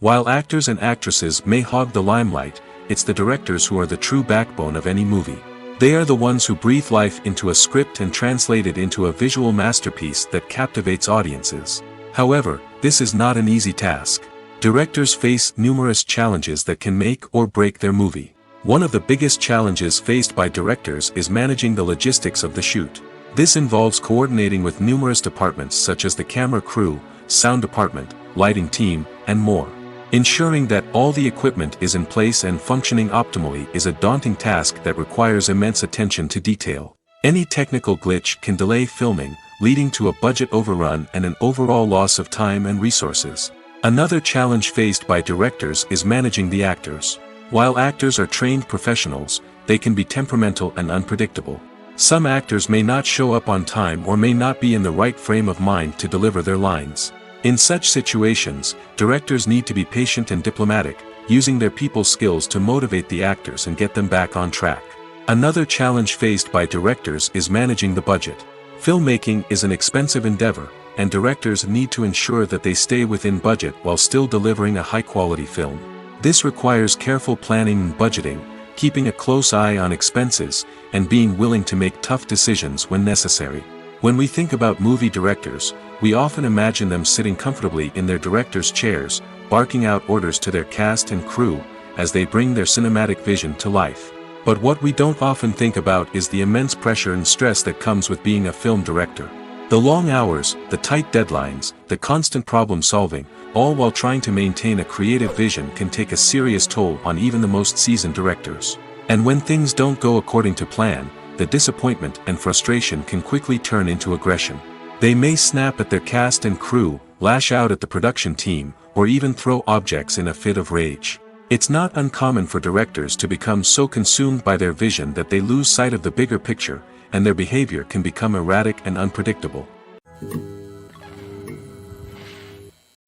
While actors and actresses may hog the limelight, it's the directors who are the true backbone of any movie. They are the ones who breathe life into a script and translate it into a visual masterpiece that captivates audiences. However, this is not an easy task. Directors face numerous challenges that can make or break their movie. One of the biggest challenges faced by directors is managing the logistics of the shoot. This involves coordinating with numerous departments such as the camera crew, sound department, lighting team, and more. Ensuring that all the equipment is in place and functioning optimally is a daunting task that requires immense attention to detail. Any technical glitch can delay filming, leading to a budget overrun and an overall loss of time and resources. Another challenge faced by directors is managing the actors. While actors are trained professionals, they can be temperamental and unpredictable. Some actors may not show up on time or may not be in the right frame of mind to deliver their lines. In such situations, directors need to be patient and diplomatic, using their people skills to motivate the actors and get them back on track. Another challenge faced by directors is managing the budget. Filmmaking is an expensive endeavor, and directors need to ensure that they stay within budget while still delivering a high-quality film. This requires careful planning and budgeting, keeping a close eye on expenses, and being willing to make tough decisions when necessary. When we think about movie directors, we often imagine them sitting comfortably in their director's chairs, barking out orders to their cast and crew, as they bring their cinematic vision to life. But what we don't often think about is the immense pressure and stress that comes with being a film director. The long hours, the tight deadlines, the constant problem solving, all while trying to maintain a creative vision can take a serious toll on even the most seasoned directors. And when things don't go according to plan, the disappointment and frustration can quickly turn into aggression. They may snap at their cast and crew, lash out at the production team, or even throw objects in a fit of rage. It's not uncommon for directors to become so consumed by their vision that they lose sight of the bigger picture, and their behavior can become erratic and unpredictable.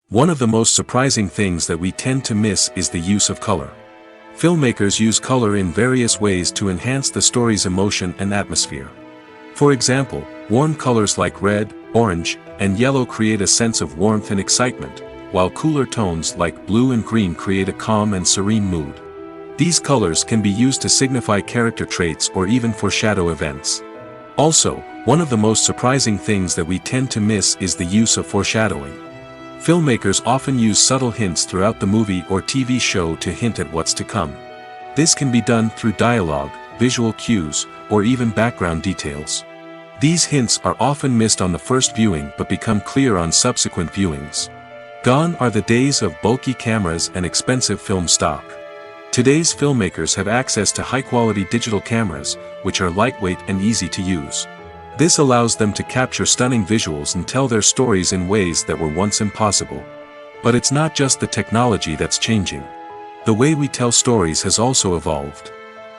One of the most surprising things that we tend to miss is the use of color. Filmmakers use color in various ways to enhance the story's emotion and atmosphere. For example, warm colors like red, orange, and yellow create a sense of warmth and excitement, while cooler tones like blue and green create a calm and serene mood. These colors can be used to signify character traits or even foreshadow events. Also, one of the most surprising things that we tend to miss is the use of foreshadowing. Filmmakers often use subtle hints throughout the movie or TV show to hint at what's to come. This can be done through dialogue, visual cues, or even background details. These hints are often missed on the first viewing but become clear on subsequent viewings. Gone are the days of bulky cameras and expensive film stock. Today's filmmakers have access to high-quality digital cameras, which are lightweight and easy to use. This allows them to capture stunning visuals and tell their stories in ways that were once impossible. But it's not just the technology that's changing. The way we tell stories has also evolved.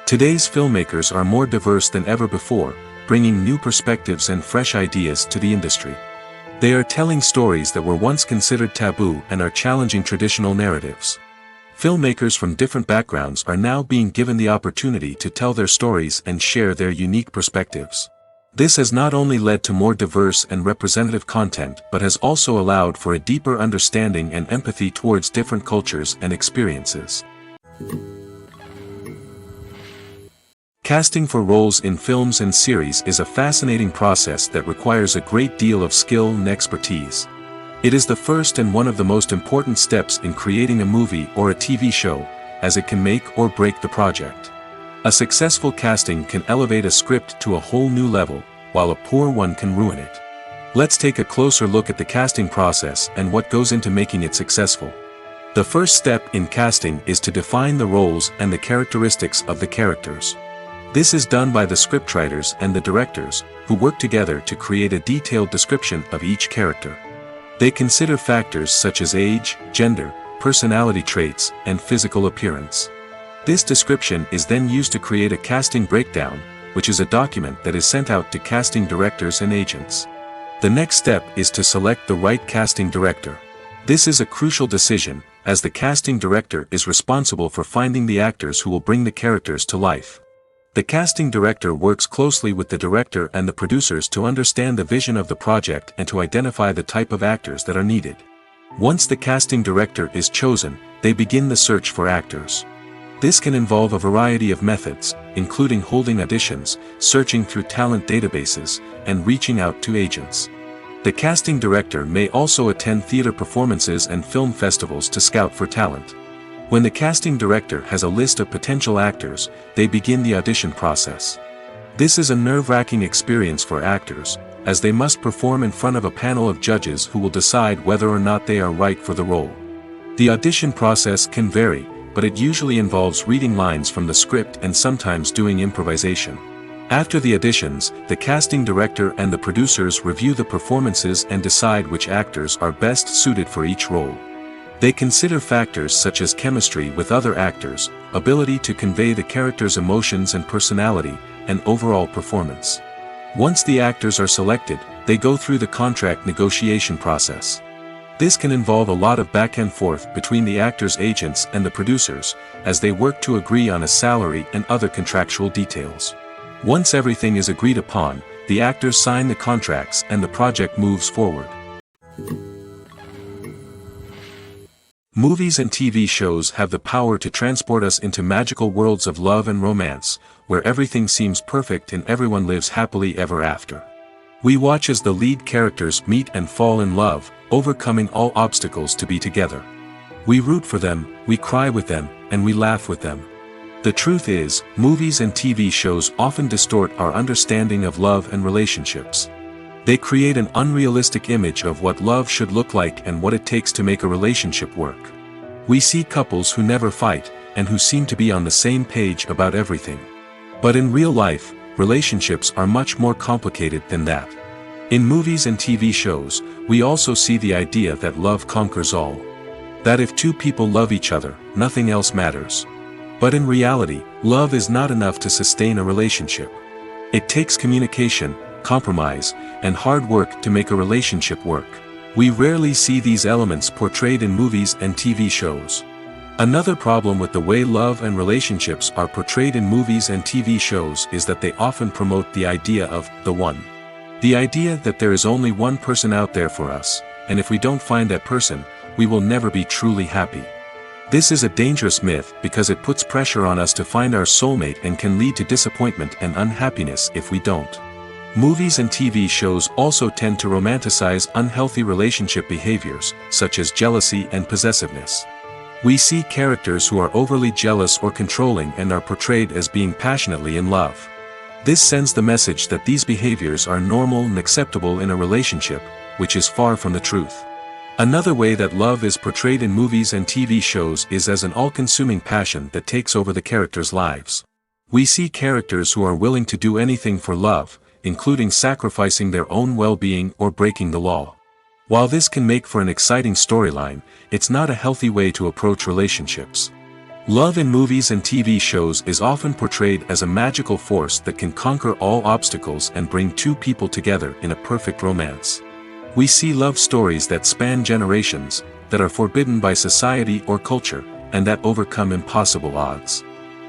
Today's filmmakers are more diverse than ever before, bringing new perspectives and fresh ideas to the industry. They are telling stories that were once considered taboo and are challenging traditional narratives. Filmmakers from different backgrounds are now being given the opportunity to tell their stories and share their unique perspectives. This has not only led to more diverse and representative content but has also allowed for a deeper understanding and empathy towards different cultures and experiences. Casting for roles in films and series is a fascinating process that requires a great deal of skill and expertise. It is the first and one of the most important steps in creating a movie or a TV show, as it can make or break the project. A successful casting can elevate a script to a whole new level, while a poor one can ruin it. Let's take a closer look at the casting process and what goes into making it successful. The first step in casting is to define the roles and the characteristics of the characters. This is done by the scriptwriters and the directors, who work together to create a detailed description of each character. They consider factors such as age, gender, personality traits, and physical appearance. This description is then used to create a casting breakdown, which is a document that is sent out to casting directors and agents. The next step is to select the right casting director. This is a crucial decision, as the casting director is responsible for finding the actors who will bring the characters to life. The casting director works closely with the director and the producers to understand the vision of the project and to identify the type of actors that are needed. Once the casting director is chosen, they begin the search for actors. This can involve a variety of methods, including holding auditions, searching through talent databases, and reaching out to agents. The casting director may also attend theater performances and film festivals to scout for talent. When the casting director has a list of potential actors, they begin the audition process. This is a nerve-wracking experience for actors, as they must perform in front of a panel of judges who will decide whether or not they are right for the role. The audition process can vary, but it usually involves reading lines from the script and sometimes doing improvisation. After the auditions, the casting director and the producers review the performances and decide which actors are best suited for each role. They consider factors such as chemistry with other actors, ability to convey the character's emotions and personality, and overall performance. Once the actors are selected, they go through the contract negotiation process. This can involve a lot of back and forth between the actors' agents and the producers, as they work to agree on a salary and other contractual details. Once everything is agreed upon, the actors sign the contracts and the project moves forward. Movies and TV shows have the power to transport us into magical worlds of love and romance, where everything seems perfect and everyone lives happily ever after. We watch as the lead characters meet and fall in love, overcoming all obstacles to be together. We root for them, we cry with them, and we laugh with them. The truth is, movies and TV shows often distort our understanding of love and relationships. They create an unrealistic image of what love should look like and what it takes to make a relationship work. We see couples who never fight, and who seem to be on the same page about everything. But in real life, relationships are much more complicated than that. In movies and TV shows, we also see the idea that love conquers all. That if two people love each other, nothing else matters. But in reality, love is not enough to sustain a relationship. It takes communication, compromise, and hard work to make a relationship work. We rarely see these elements portrayed in movies and TV shows. Another problem with the way love and relationships are portrayed in movies and TV shows is that they often promote the idea of the one. The idea that there is only one person out there for us, and if we don't find that person, we will never be truly happy. This is a dangerous myth because it puts pressure on us to find our soulmate and can lead to disappointment and unhappiness if we don't. Movies and TV shows also tend to romanticize unhealthy relationship behaviors, such as jealousy and possessiveness. We see characters who are overly jealous or controlling and are portrayed as being passionately in love. This sends the message that these behaviors are normal and acceptable in a relationship, which is far from the truth. Another way that love is portrayed in movies and TV shows is as an all-consuming passion that takes over the characters' lives. We see characters who are willing to do anything for love, including sacrificing their own well-being or breaking the law. While this can make for an exciting storyline, it's not a healthy way to approach relationships. Love in movies and TV shows is often portrayed as a magical force that can conquer all obstacles and bring two people together in a perfect romance. We see love stories that span generations, that are forbidden by society or culture, and that overcome impossible odds.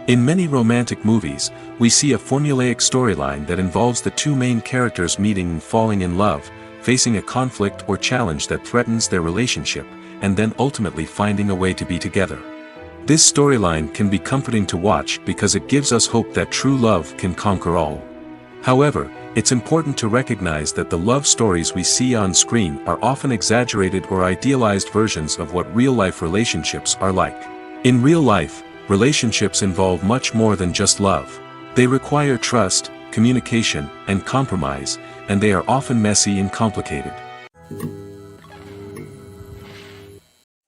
In many romantic movies, we see a formulaic storyline that involves the two main characters meeting and falling in love, facing a conflict or challenge that threatens their relationship, and then ultimately finding a way to be together. This storyline can be comforting to watch because it gives us hope that true love can conquer all. However, it's important to recognize that the love stories we see on screen are often exaggerated or idealized versions of what real-life relationships are like. In real life, relationships involve much more than just love. They require trust, communication, and compromise, and they are often messy and complicated.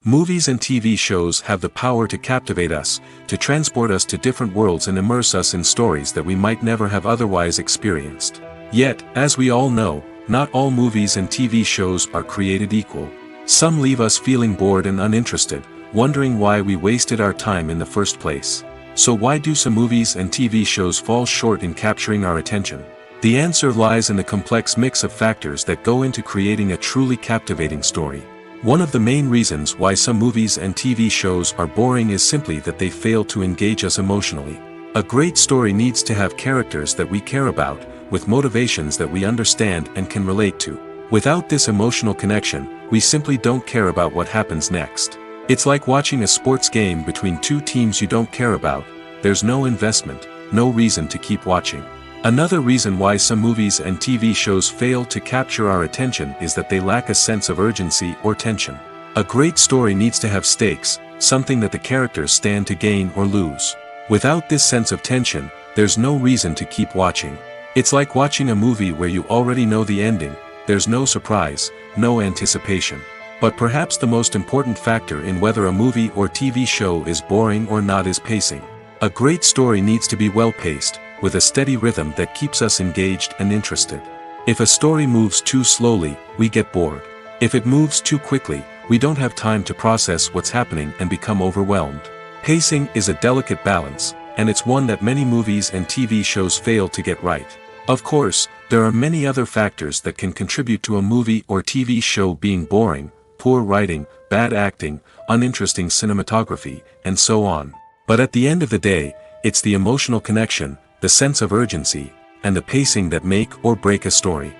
Movies and TV shows have the power to captivate us, to transport us to different worlds and immerse us in stories that we might never have otherwise experienced. Yet, as we all know, not all movies and TV shows are created equal. Some leave us feeling bored and uninterested, wondering why we wasted our time in the first place. So why do some movies and TV shows fall short in capturing our attention? The answer lies in the complex mix of factors that go into creating a truly captivating story. One of the main reasons why some movies and TV shows are boring is simply that they fail to engage us emotionally. A great story needs to have characters that we care about, with motivations that we understand and can relate to. Without this emotional connection, we simply don't care about what happens next. It's like watching a sports game between two teams you don't care about. There's no investment, no reason to keep watching. Another reason why some movies and TV shows fail to capture our attention is that they lack a sense of urgency or tension. A great story needs to have stakes, something that the characters stand to gain or lose. Without this sense of tension, there's no reason to keep watching. It's like watching a movie where you already know the ending. There's no surprise, no anticipation. But perhaps the most important factor in whether a movie or TV show is boring or not is pacing. A great story needs to be well-paced, with a steady rhythm that keeps us engaged and interested. If a story moves too slowly, we get bored. If it moves too quickly, we don't have time to process what's happening and become overwhelmed. Pacing is a delicate balance, and it's one that many movies and TV shows fail to get right. Of course, there are many other factors that can contribute to a movie or TV show being boring: poor writing, bad acting, uninteresting cinematography, and so on. But at the end of the day, it's the emotional connection, the sense of urgency, and the pacing that make or break a story.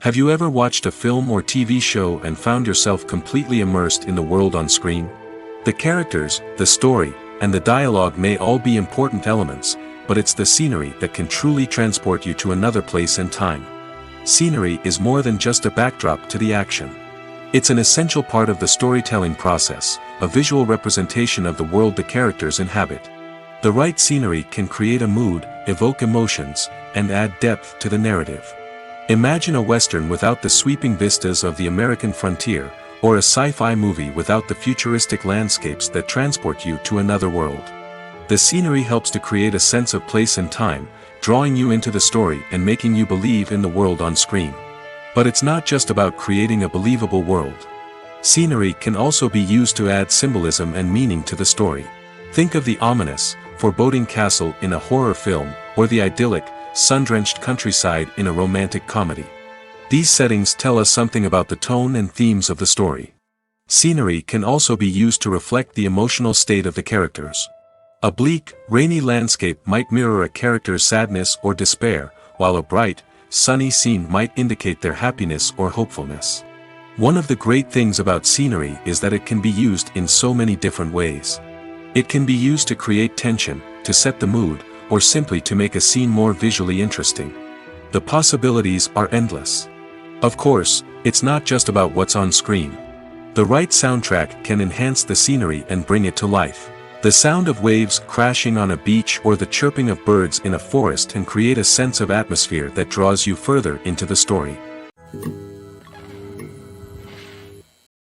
Have you ever watched a film or TV show and found yourself completely immersed in the world on screen? The characters, the story, and the dialogue may all be important elements, but it's the scenery that can truly transport you to another place and time. Scenery is more than just a backdrop to the action. It's an essential part of the storytelling process, a visual representation of the world the characters inhabit. The right scenery can create a mood, evoke emotions, and add depth to the narrative. Imagine a Western without the sweeping vistas of the American frontier, or a sci-fi movie without the futuristic landscapes that transport you to another world. The scenery helps to create a sense of place and time, drawing you into the story and making you believe in the world on screen. But it's not just about creating a believable world. Scenery can also be used to add symbolism and meaning to the story. Think of the ominous, foreboding castle in a horror film, or the idyllic, sun-drenched countryside in a romantic comedy. These settings tell us something about the tone and themes of the story. Scenery can also be used to reflect the emotional state of the characters. A bleak, rainy landscape might mirror a character's sadness or despair, while a bright, sunny scene might indicate their happiness or hopefulness. One of the great things about scenery is that it can be used in so many different ways. It can be used to create tension, to set the mood, or simply to make a scene more visually interesting. The possibilities are endless. Of course, it's not just about what's on screen. The right soundtrack can enhance the scenery and bring it to life. The sound of waves crashing on a beach or the chirping of birds in a forest can create a sense of atmosphere that draws you further into the story.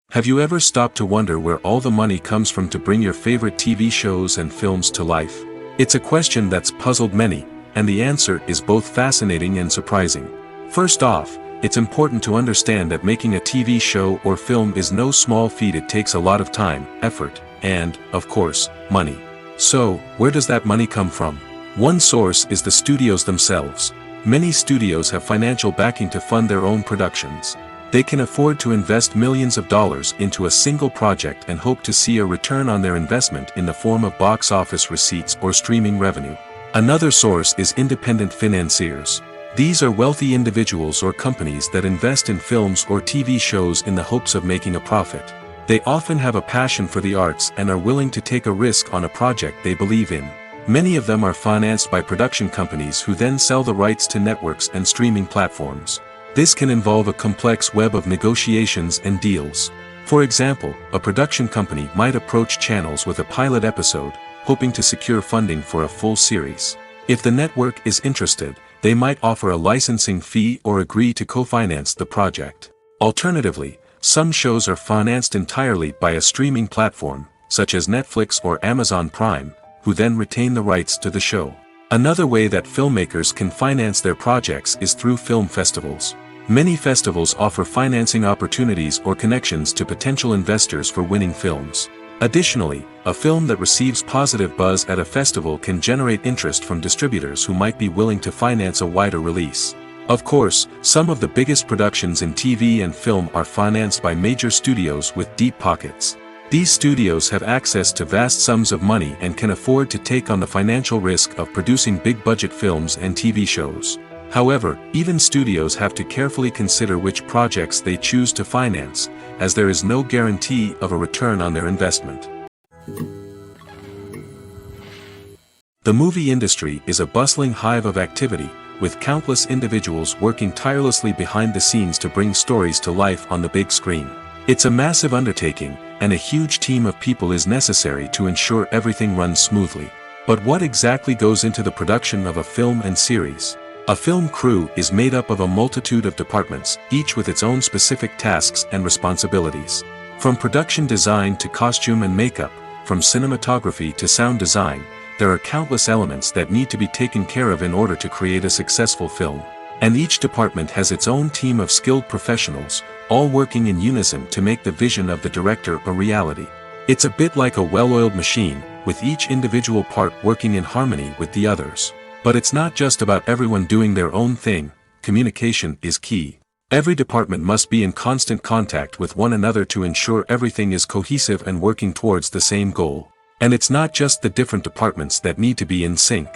Have you ever stopped to wonder where all the money comes from to bring your favorite TV shows and films to life? It's a question that's puzzled many, and the answer is both fascinating and surprising. First off, it's important to understand that making a TV show or film is no small feat. It takes a lot of time, effort, and, of course, money. So, where does that money come from? One source is the studios themselves. Many studios have financial backing to fund their own productions. They can afford to invest millions of dollars into a single project and hope to see a return on their investment in the form of box office receipts or streaming revenue. Another source is independent financiers. These are wealthy individuals or companies that invest in films or TV shows in the hopes of making a profit. They often have a passion for the arts and are willing to take a risk on a project they believe in. Many of them are financed by production companies who then sell the rights to networks and streaming platforms. This can involve a complex web of negotiations and deals. For example, a production company might approach channels with a pilot episode, hoping to secure funding for a full series. If the network is interested, they might offer a licensing fee or agree to co-finance the project. Alternatively, some shows are financed entirely by a streaming platform, such as Netflix or Amazon Prime, who then retain the rights to the show. Another way that filmmakers can finance their projects is through film festivals. Many festivals offer financing opportunities or connections to potential investors for winning films. Additionally, a film that receives positive buzz at a festival can generate interest from distributors who might be willing to finance a wider release. Of course, some of the biggest productions in TV and film are financed by major studios with deep pockets. These studios have access to vast sums of money and can afford to take on the financial risk of producing big-budget films and TV shows. However, even studios have to carefully consider which projects they choose to finance, as there is no guarantee of a return on their investment. The movie industry is a bustling hive of activity, with countless individuals working tirelessly behind the scenes to bring stories to life on the big screen. It's a massive undertaking, and a huge team of people is necessary to ensure everything runs smoothly. But what exactly goes into the production of a film and series? A film crew is made up of a multitude of departments, each with its own specific tasks and responsibilities. From production design to costume and makeup, from cinematography to sound design, there are countless elements that need to be taken care of in order to create a successful film. And each department has its own team of skilled professionals, all working in unison to make the vision of the director a reality. It's a bit like a well-oiled machine, with each individual part working in harmony with the others. But it's not just about everyone doing their own thing. Communication is key. Every department must be in constant contact with one another to ensure everything is cohesive and working towards the same goal. And it's not just the different departments that need to be in sync.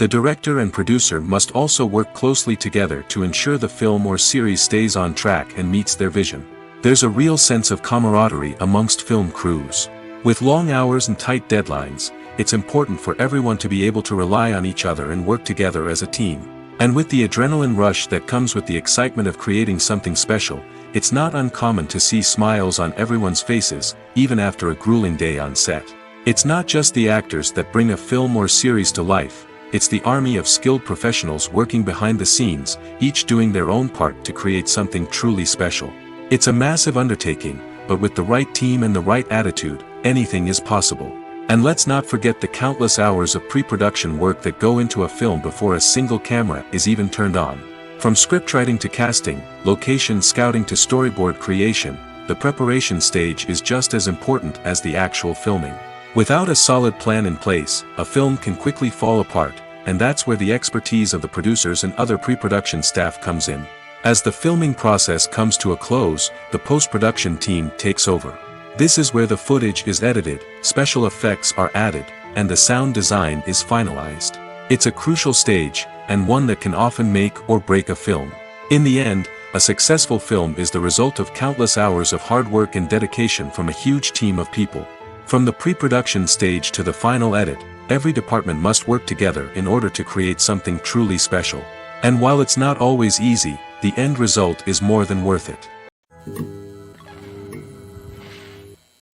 The director and producer must also work closely together to ensure the film or series stays on track and meets their vision. There's a real sense of camaraderie amongst film crews. With long hours and tight deadlines, it's important for everyone to be able to rely on each other and work together as a team. And with the adrenaline rush that comes with the excitement of creating something special, it's not uncommon to see smiles on everyone's faces, even after a grueling day on set. It's not just the actors that bring a film or series to life, it's the army of skilled professionals working behind the scenes, each doing their own part to create something truly special. It's a massive undertaking, but with the right team and the right attitude, anything is possible. And let's not forget the countless hours of pre-production work that go into a film before a single camera is even turned on. From scriptwriting to casting, location scouting to storyboard creation, the preparation stage is just as important as the actual filming. Without a solid plan in place, a film can quickly fall apart, and that's where the expertise of the producers and other pre-production staff comes in. As the filming process comes to a close, the post-production team takes over. This is where the footage is edited, special effects are added, and the sound design is finalized. It's a crucial stage, and one that can often make or break a film. In the end, a successful film is the result of countless hours of hard work and dedication from a huge team of people. From the pre-production stage to the final edit, every department must work together in order to create something truly special. And while it's not always easy, the end result is more than worth it.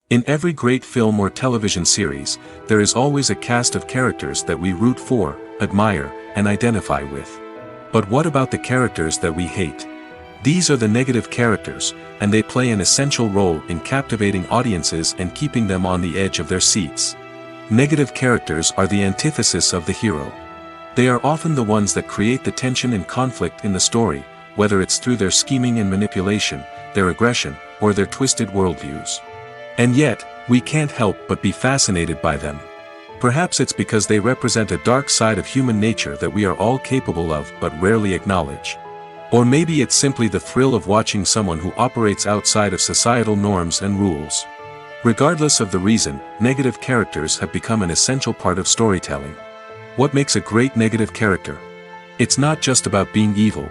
In every great film or television series, there is always a cast of characters that we root for, admire, and identify with. But what about the characters that we hate? These are the negative characters, and they play an essential role in captivating audiences and keeping them on the edge of their seats. Negative characters are the antithesis of the hero. They are often the ones that create the tension and conflict in the story, whether it's through their scheming and manipulation, their aggression, or their twisted worldviews. And yet, we can't help but be fascinated by them. Perhaps it's because they represent a dark side of human nature that we are all capable of but rarely acknowledge. Or maybe it's simply the thrill of watching someone who operates outside of societal norms and rules. Regardless of the reason, negative characters have become an essential part of storytelling. What makes a great negative character? It's not just about being evil.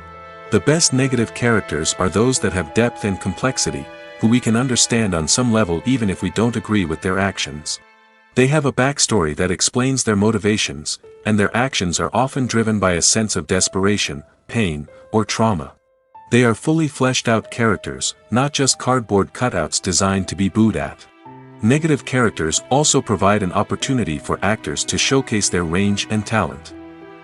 The best negative characters are those that have depth and complexity, who we can understand on some level even if we don't agree with their actions. They have a backstory that explains their motivations, and their actions are often driven by a sense of desperation, pain, or trauma. They are fully fleshed out characters, not just cardboard cutouts designed to be booed at. Negative characters also provide an opportunity for actors to showcase their range and talent.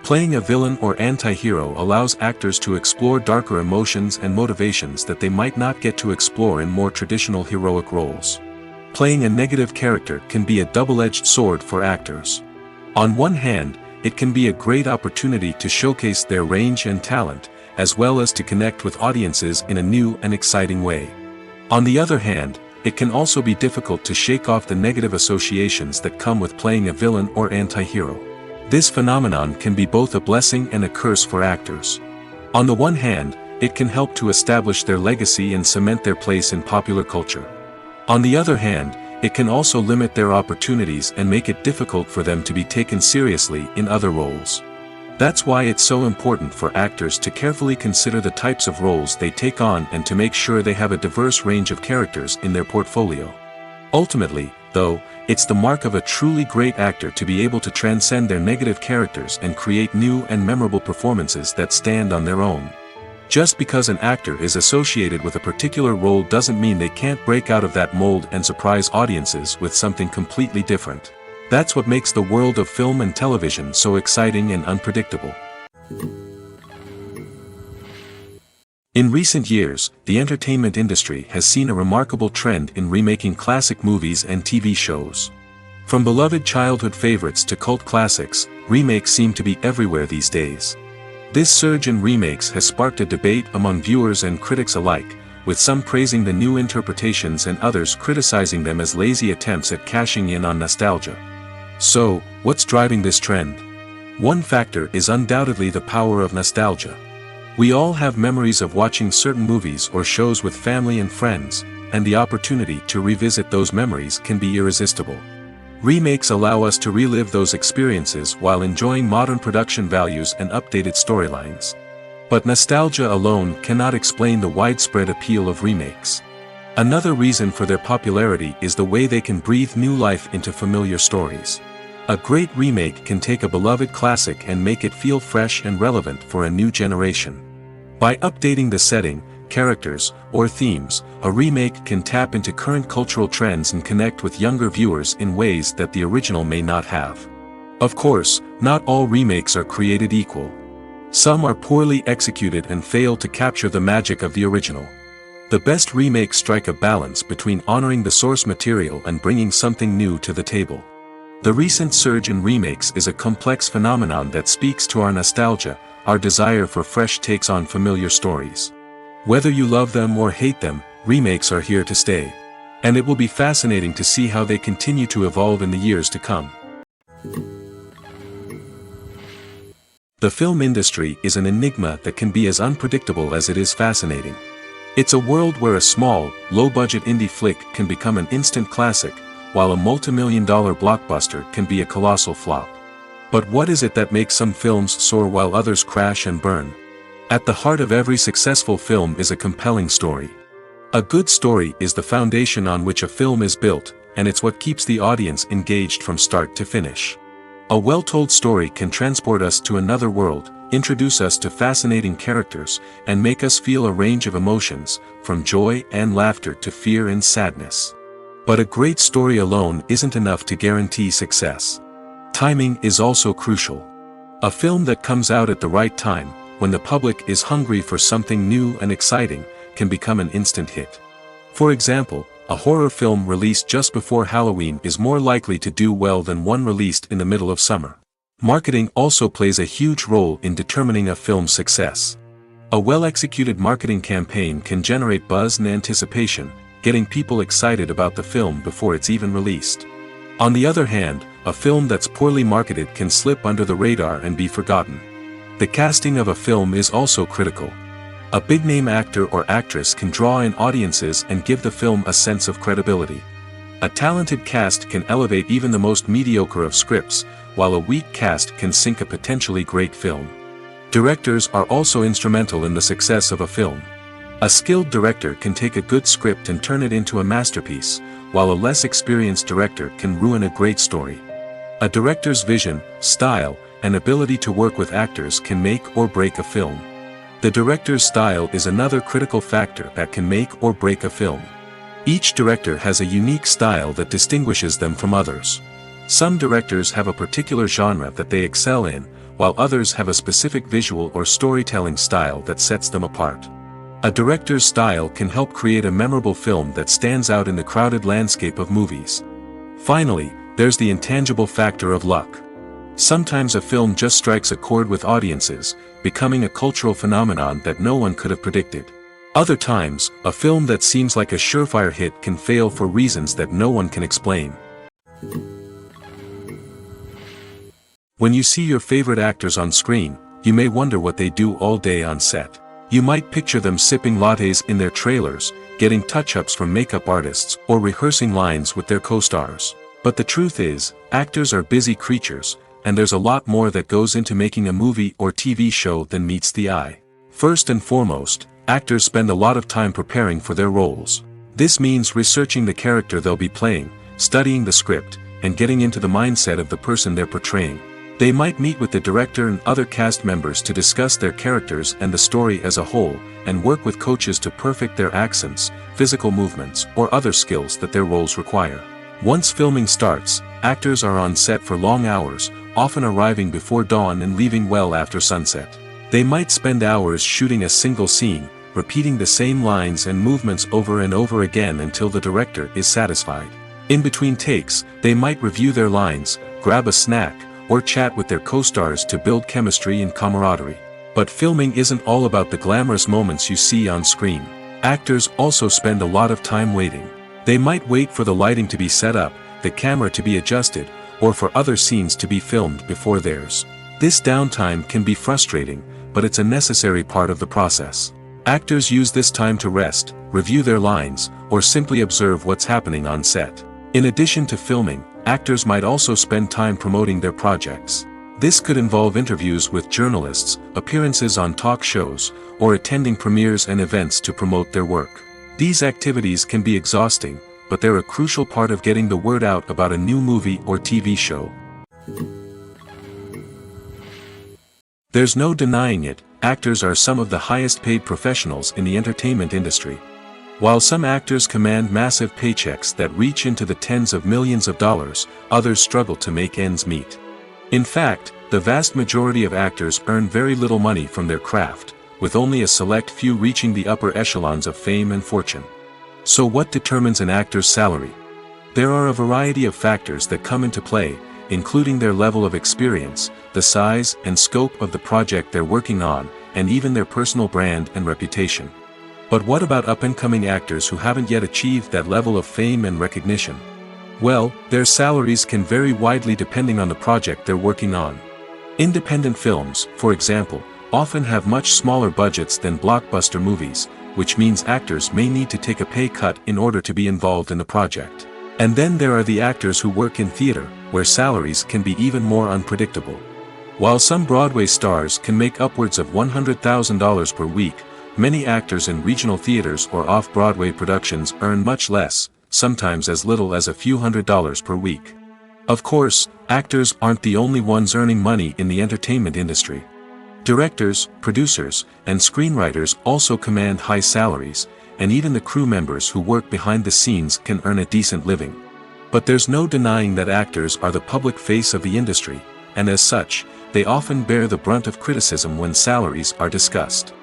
Playing a villain or anti-hero allows actors to explore darker emotions and motivations that they might not get to explore in more traditional heroic roles. Playing a negative character can be a double-edged sword for actors. On one hand, it can be a great opportunity to showcase their range and talent, as well as to connect with audiences in a new and exciting way. On the other hand, it can also be difficult to shake off the negative associations that come with playing a villain or anti-hero. This phenomenon can be both a blessing and a curse for actors. On the one hand, it can help to establish their legacy and cement their place in popular culture. On the other hand, it can also limit their opportunities and make it difficult for them to be taken seriously in other roles. That's why it's so important for actors to carefully consider the types of roles they take on and to make sure they have a diverse range of characters in their portfolio. Ultimately, though, it's the mark of a truly great actor to be able to transcend their negative characters and create new and memorable performances that stand on their own. Just because an actor is associated with a particular role doesn't mean they can't break out of that mold and surprise audiences with something completely different. That's what makes the world of film and television so exciting and unpredictable. In recent years, the entertainment industry has seen a remarkable trend in remaking classic movies and TV shows. From beloved childhood favorites to cult classics, remakes seem to be everywhere these days. This surge in remakes has sparked a debate among viewers and critics alike, with some praising the new interpretations and others criticizing them as lazy attempts at cashing in on nostalgia. So, what's driving this trend? One factor is undoubtedly the power of nostalgia. We all have memories of watching certain movies or shows with family and friends, and the opportunity to revisit those memories can be irresistible. Remakes allow us to relive those experiences while enjoying modern production values and updated storylines. But nostalgia alone cannot explain the widespread appeal of remakes. Another reason for their popularity is the way they can breathe new life into familiar stories. A great remake can take a beloved classic and make it feel fresh and relevant for a new generation. By updating the setting, characters, or themes, a remake can tap into current cultural trends and connect with younger viewers in ways that the original may not have. Of course, not all remakes are created equal. Some are poorly executed and fail to capture the magic of the original. The best remakes strike a balance between honoring the source material and bringing something new to the table. The recent surge in remakes is a complex phenomenon that speaks to our nostalgia, our desire for fresh takes on familiar stories. Whether you love them or hate them, remakes are here to stay. And it will be fascinating to see how they continue to evolve in the years to come. The film industry is an enigma that can be as unpredictable as it is fascinating. It's a world where a small, low-budget indie flick can become an instant classic, while a multi-million-dollar blockbuster can be a colossal flop. But what is it that makes some films soar while others crash and burn? At the heart of every successful film is a compelling story. A good story is the foundation on which a film is built, and it's what keeps the audience engaged from start to finish. A well-told story can transport us to another world, introduce us to fascinating characters, and make us feel a range of emotions, from joy and laughter to fear and sadness. But a great story alone isn't enough to guarantee success. Timing is also crucial. A film that comes out at the right time, when the public is hungry for something new and exciting, can become an instant hit. For example, a horror film released just before Halloween is more likely to do well than one released in the middle of summer. Marketing also plays a huge role in determining a film's success. A well-executed marketing campaign can generate buzz and anticipation, getting people excited about the film before it's even released. On the other hand, a film that's poorly marketed can slip under the radar and be forgotten. The casting of a film is also critical. A big-name actor or actress can draw in audiences and give the film a sense of credibility. A talented cast can elevate even the most mediocre of scripts, while a weak cast can sink a potentially great film. Directors are also instrumental in the success of a film. A skilled director can take a good script and turn it into a masterpiece, while a less experienced director can ruin a great story. A director's vision, style, and ability to work with actors can make or break a film. The director's style is another critical factor that can make or break a film. Each director has a unique style that distinguishes them from others. Some directors have a particular genre that they excel in, while others have a specific visual or storytelling style that sets them apart. A director's style can help create a memorable film that stands out in the crowded landscape of movies. Finally, there's the intangible factor of luck. Sometimes a film just strikes a chord with audiences, becoming a cultural phenomenon that no one could have predicted. Other times, a film that seems like a surefire hit can fail for reasons that no one can explain. When you see your favorite actors on screen, you may wonder what they do all day on set. You might picture them sipping lattes in their trailers, getting touch-ups from makeup artists, or rehearsing lines with their co-stars. But the truth is, actors are busy creatures, and there's a lot more that goes into making a movie or TV show than meets the eye. First and foremost, actors spend a lot of time preparing for their roles. This means researching the character they'll be playing, studying the script, and getting into the mindset of the person they're portraying. They might meet with the director and other cast members to discuss their characters and the story as a whole, and work with coaches to perfect their accents, physical movements, or other skills that their roles require. Once filming starts, actors are on set for long hours, often arriving before dawn and leaving well after sunset. They might spend hours shooting a single scene, repeating the same lines and movements over and over again until the director is satisfied. In between takes, they might review their lines, grab a snack, or chat with their co-stars to build chemistry and camaraderie. But filming isn't all about the glamorous moments you see on screen. Actors also spend a lot of time waiting. They might wait for the lighting to be set up, the camera to be adjusted, or for other scenes to be filmed before theirs. This downtime can be frustrating, but it's a necessary part of the process. Actors use this time to rest, review their lines, or simply observe what's happening on set. In addition to filming, actors might also spend time promoting their projects. This could involve interviews with journalists, appearances on talk shows, or attending premieres and events to promote their work. These activities can be exhausting, but they're a crucial part of getting the word out about a new movie or TV show. There's no denying it, actors are some of the highest paid professionals in the entertainment industry. While some actors command massive paychecks that reach into the tens of millions of dollars, others struggle to make ends meet. In fact, the vast majority of actors earn very little money from their craft, with only a select few reaching the upper echelons of fame and fortune. So what determines an actor's salary? There are a variety of factors that come into play, including their level of experience, the size and scope of the project they're working on, and even their personal brand and reputation. But what about up-and-coming actors who haven't yet achieved that level of fame and recognition? Well, their salaries can vary widely depending on the project they're working on. Independent films, for example, often have much smaller budgets than blockbuster movies, which means actors may need to take a pay cut in order to be involved in the project. And then there are the actors who work in theater, where salaries can be even more unpredictable. While some Broadway stars can make upwards of $100,000 per week, many actors in regional theaters or off-Broadway productions earn much less, sometimes as little as a few $100s per week. Of course, actors aren't the only ones earning money in the entertainment industry. Directors, producers, and screenwriters also command high salaries, and even the crew members who work behind the scenes can earn a decent living. But there's no denying that actors are the public face of the industry, and as such, they often bear the brunt of criticism when salaries are discussed.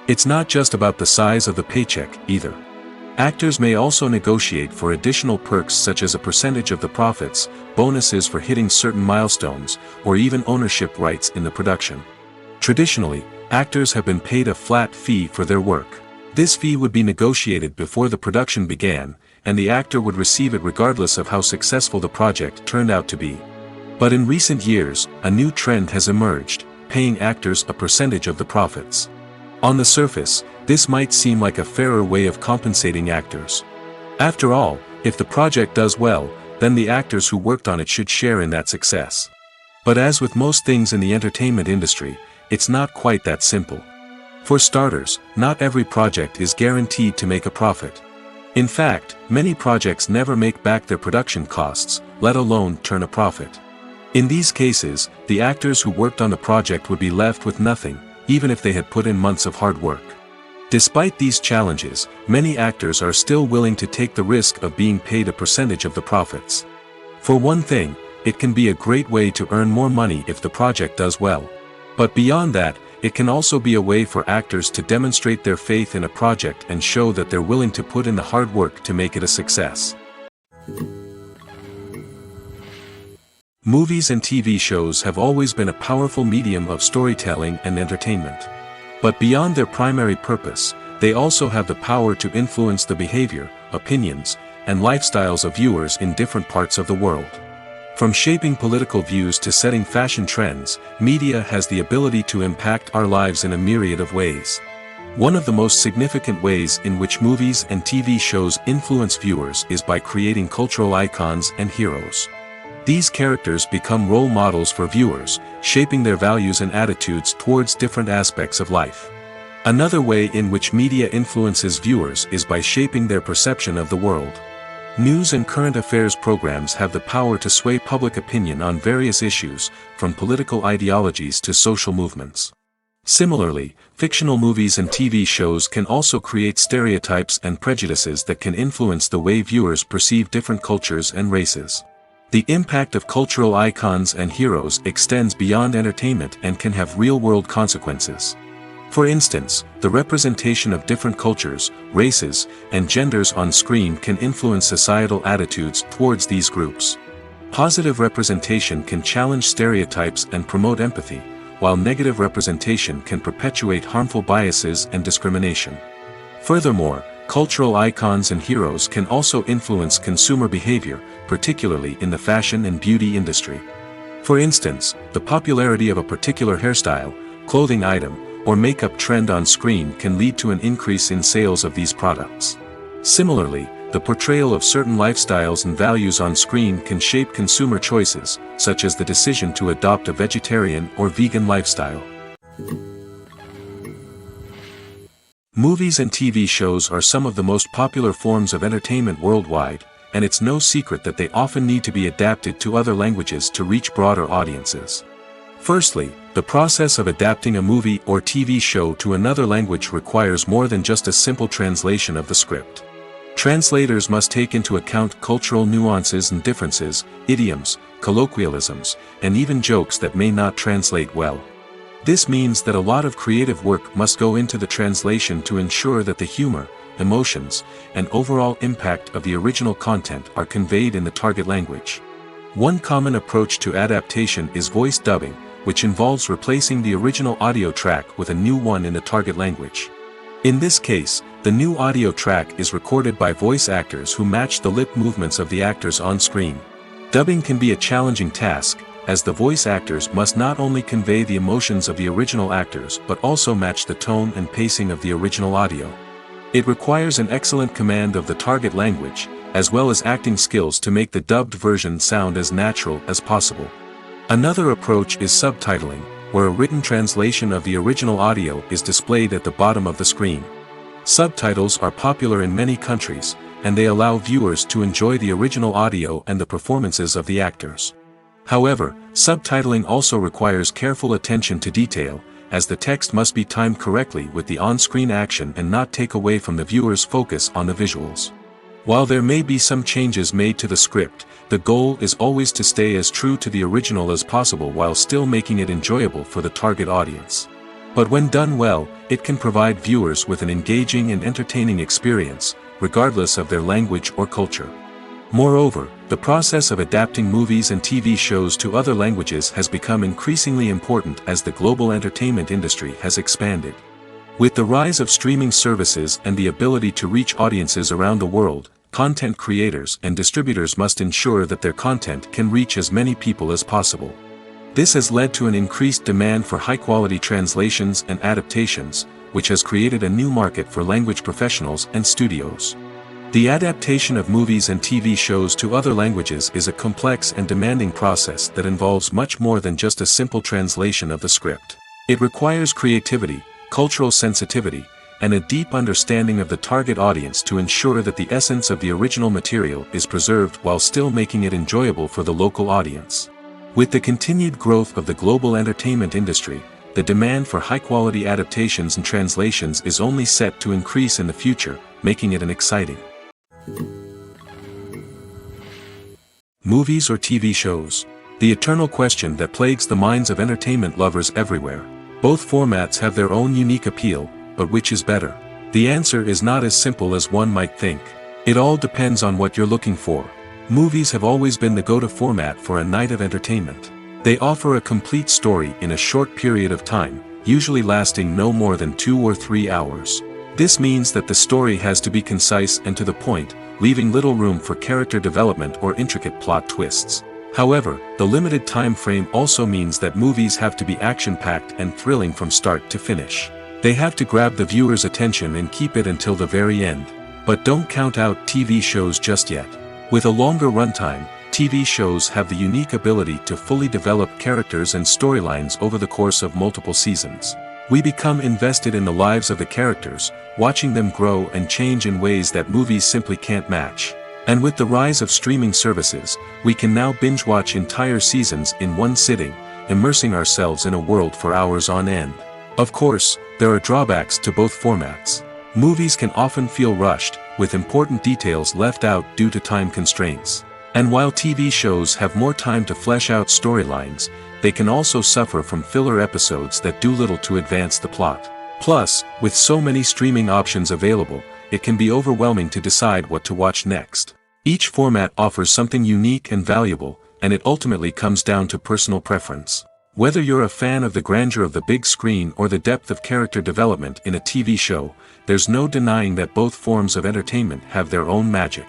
It's not just about the size of the paycheck, either. Actors may also negotiate for additional perks such as a percentage of the profits, bonuses for hitting certain milestones, or even ownership rights in the production. Traditionally, actors have been paid a flat fee for their work. This fee would be negotiated before the production began, and the actor would receive it regardless of how successful the project turned out to be. But in recent years, a new trend has emerged, paying actors a percentage of the profits. On the surface, this might seem like a fairer way of compensating actors. After all, if the project does well, then the actors who worked on it should share in that success. But as with most things in the entertainment industry, it's not quite that simple. For starters, not every project is guaranteed to make a profit. In fact, many projects never make back their production costs, let alone turn a profit. In these cases, the actors who worked on the project would be left with nothing, even if they had put in months of hard work. Despite these challenges, many actors are still willing to take the risk of being paid a percentage of the profits. For one thing, it can be a great way to earn more money if the project does well. But beyond that, it can also be a way for actors to demonstrate their faith in a project and show that they're willing to put in the hard work to make it a success. Movies and TV shows have always been a powerful medium of storytelling and entertainment. But beyond their primary purpose, they also have the power to influence the behavior, opinions, and lifestyles of viewers in different parts of the world. From shaping political views to setting fashion trends, media has the ability to impact our lives in a myriad of ways. One of the most significant ways in which movies and TV shows influence viewers is by creating cultural icons and heroes. These characters become role models for viewers, shaping their values and attitudes towards different aspects of life. Another way in which media influences viewers is by shaping their perception of the world. News and current affairs programs have the power to sway public opinion on various issues, from political ideologies to social movements. Similarly, fictional movies and TV shows can also create stereotypes and prejudices that can influence the way viewers perceive different cultures and races. The impact of cultural icons and heroes extends beyond entertainment and can have real-world consequences. For instance, the representation of different cultures, races, and genders on screen can influence societal attitudes towards these groups. Positive representation can challenge stereotypes and promote empathy, while negative representation can perpetuate harmful biases and discrimination. Furthermore, cultural icons and heroes can also influence consumer behavior, particularly in the fashion and beauty industry. For instance, the popularity of a particular hairstyle, clothing item, or makeup trend on screen can lead to an increase in sales of these products. Similarly, the portrayal of certain lifestyles and values on screen can shape consumer choices, such as the decision to adopt a vegetarian or vegan lifestyle. Movies and TV shows are some of the most popular forms of entertainment worldwide, and it's no secret that they often need to be adapted to other languages to reach broader audiences. Firstly, the process of adapting a movie or TV show to another language requires more than just a simple translation of the script. Translators must take into account cultural nuances and differences, idioms, colloquialisms, and even jokes that may not translate well. This means that a lot of creative work must go into the translation to ensure that the humor, emotions, and overall impact of the original content are conveyed in the target language. One common approach to adaptation is voice dubbing, which involves replacing the original audio track with a new one in the target language. In this case, the new audio track is recorded by voice actors who match the lip movements of the actors on screen. Dubbing can be a challenging task, as the voice actors must not only convey the emotions of the original actors but also match the tone and pacing of the original audio. It requires an excellent command of the target language, as well as acting skills to make the dubbed version sound as natural as possible. Another approach is subtitling, where a written translation of the original audio is displayed at the bottom of the screen. Subtitles are popular in many countries, and they allow viewers to enjoy the original audio and the performances of the actors. However, subtitling also requires careful attention to detail, as the text must be timed correctly with the on-screen action and not take away from the viewer's focus on the visuals. While there may be some changes made to the script, the goal is always to stay as true to the original as possible while still making it enjoyable for the target audience. But when done well, it can provide viewers with an engaging and entertaining experience, regardless of their language or culture. Moreover, the process of adapting movies and TV shows to other languages has become increasingly important as the global entertainment industry has expanded. With the rise of streaming services and the ability to reach audiences around the world, content creators and distributors must ensure that their content can reach as many people as possible. This has led to an increased demand for high-quality translations and adaptations, which has created a new market for language professionals and studios. The adaptation of movies and TV shows to other languages is a complex and demanding process that involves much more than just a simple translation of the script. It requires creativity, cultural sensitivity, and a deep understanding of the target audience to ensure that the essence of the original material is preserved while still making it enjoyable for the local audience. With the continued growth of the global entertainment industry, the demand for high-quality adaptations and translations is only set to increase in the future, making it an exciting. Movies or TV shows? The eternal question that plagues the minds of entertainment lovers everywhere. Both formats have their own unique appeal, but which is better? The answer is not as simple as one might think. It all depends on what you're looking for. Movies have always been the go-to format for a night of entertainment. They offer a complete story in a short period of time, usually lasting no more than 2 or 3 hours. This means that the story has to be concise and to the point, leaving little room for character development or intricate plot twists. However, the limited time frame also means that movies have to be action-packed and thrilling from start to finish. They have to grab the viewer's attention and keep it until the very end. But don't count out TV shows just yet. With a longer runtime, TV shows have the unique ability to fully develop characters and storylines over the course of multiple seasons. We become invested in the lives of the characters, watching them grow and change in ways that movies simply can't match. And with the rise of streaming services, we can now binge-watch entire seasons in one sitting, immersing ourselves in a world for hours on end. Of course, there are drawbacks to both formats. Movies can often feel rushed, with important details left out due to time constraints. And while TV shows have more time to flesh out storylines, they can also suffer from filler episodes that do little to advance the plot. Plus, with so many streaming options available, it can be overwhelming to decide what to watch next. Each format offers something unique and valuable, and it ultimately comes down to personal preference. Whether you're a fan of the grandeur of the big screen or the depth of character development in a TV show, there's no denying that both forms of entertainment have their own magic.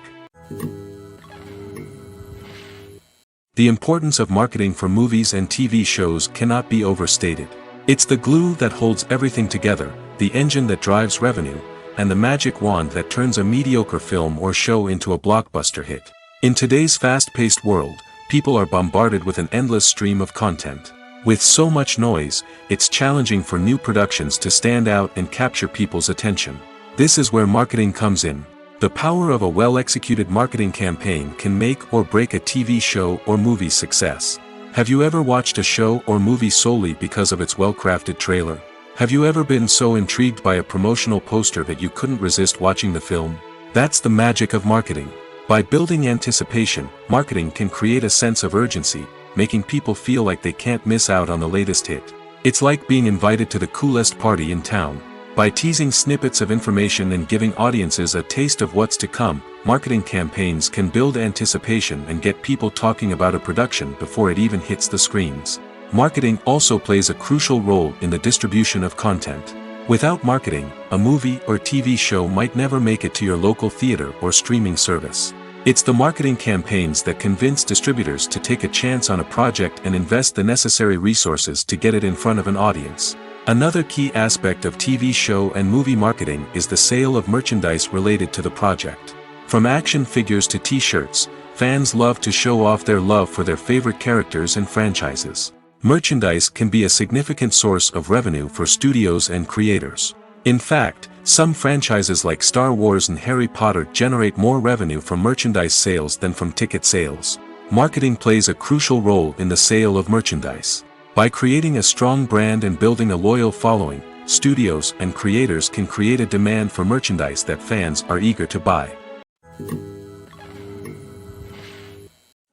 The importance of marketing for movies and TV shows cannot be overstated. It's the glue that holds everything together, the engine that drives revenue, and the magic wand that turns a mediocre film or show into a blockbuster hit. In today's fast-paced world, people are bombarded with an endless stream of content. With so much noise, it's challenging for new productions to stand out and capture people's attention. This is where marketing comes in. The power of a well-executed marketing campaign can make or break a TV show or movie's success. Have you ever watched a show or movie solely because of its well-crafted trailer? Have you ever been so intrigued by a promotional poster that you couldn't resist watching the film? That's the magic of marketing. By building anticipation, marketing can create a sense of urgency, making people feel like they can't miss out on the latest hit. It's like being invited to the coolest party in town. By teasing snippets of information and giving audiences a taste of what's to come, marketing campaigns can build anticipation and get people talking about a production before it even hits the screens. Marketing also plays a crucial role in the distribution of content. Without marketing, a movie or TV show might never make it to your local theater or streaming service. It's the marketing campaigns that convince distributors to take a chance on a project and invest the necessary resources to get it in front of an audience. Another key aspect of TV show and movie marketing is the sale of merchandise related to the project. From action figures to t-shirts, fans love to show off their love for their favorite characters and franchises. Merchandise can be a significant source of revenue for studios and creators. In fact, some franchises like Star Wars and Harry Potter generate more revenue from merchandise sales than from ticket sales. Marketing plays a crucial role in the sale of merchandise. By creating a strong brand and building a loyal following, studios and creators can create a demand for merchandise that fans are eager to buy.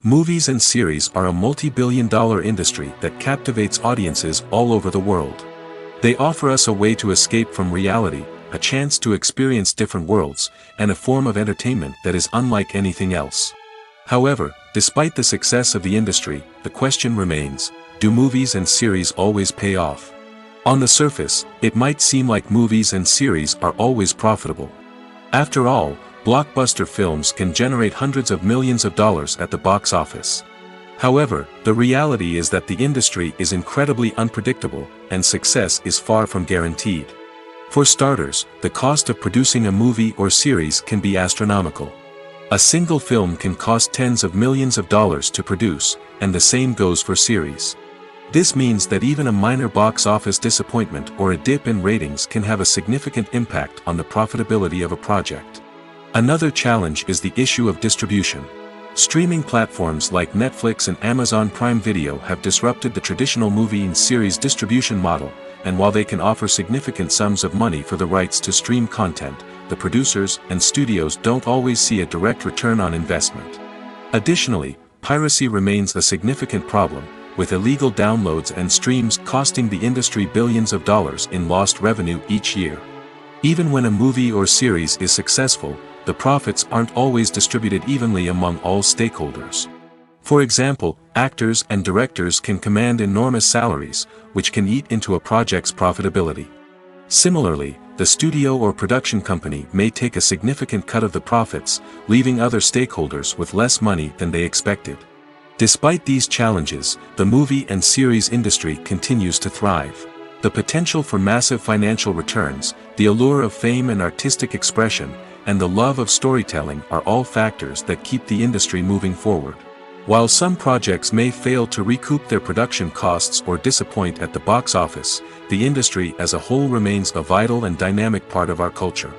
Movies and series are a multi-billion-dollar industry that captivates audiences all over the world. They offer us a way to escape from reality, a chance to experience different worlds, and a form of entertainment that is unlike anything else. However, despite the success of the industry, the question remains, do movies and series always pay off? On the surface, it might seem like movies and series are always profitable. After all, blockbuster films can generate hundreds of millions of dollars at the box office. However, the reality is that the industry is incredibly unpredictable, and success is far from guaranteed. For starters, the cost of producing a movie or series can be astronomical. A single film can cost tens of millions of dollars to produce, and the same goes for series. This means that even a minor box office disappointment or a dip in ratings can have a significant impact on the profitability of a project. Another challenge is the issue of distribution. Streaming platforms like Netflix and Amazon Prime Video have disrupted the traditional movie and series distribution model, and while they can offer significant sums of money for the rights to stream content, the producers and studios don't always see a direct return on investment. Additionally, piracy remains a significant problem, with illegal downloads and streams costing the industry billions of dollars in lost revenue each year. Even when a movie or series is successful, the profits aren't always distributed evenly among all stakeholders. For example, actors and directors can command enormous salaries, which can eat into a project's profitability. Similarly, the studio or production company may take a significant cut of the profits, leaving other stakeholders with less money than they expected. Despite these challenges, the movie and series industry continues to thrive. The potential for massive financial returns, the allure of fame and artistic expression, and the love of storytelling are all factors that keep the industry moving forward. While some projects may fail to recoup their production costs or disappoint at the box office, the industry as a whole remains a vital and dynamic part of our culture.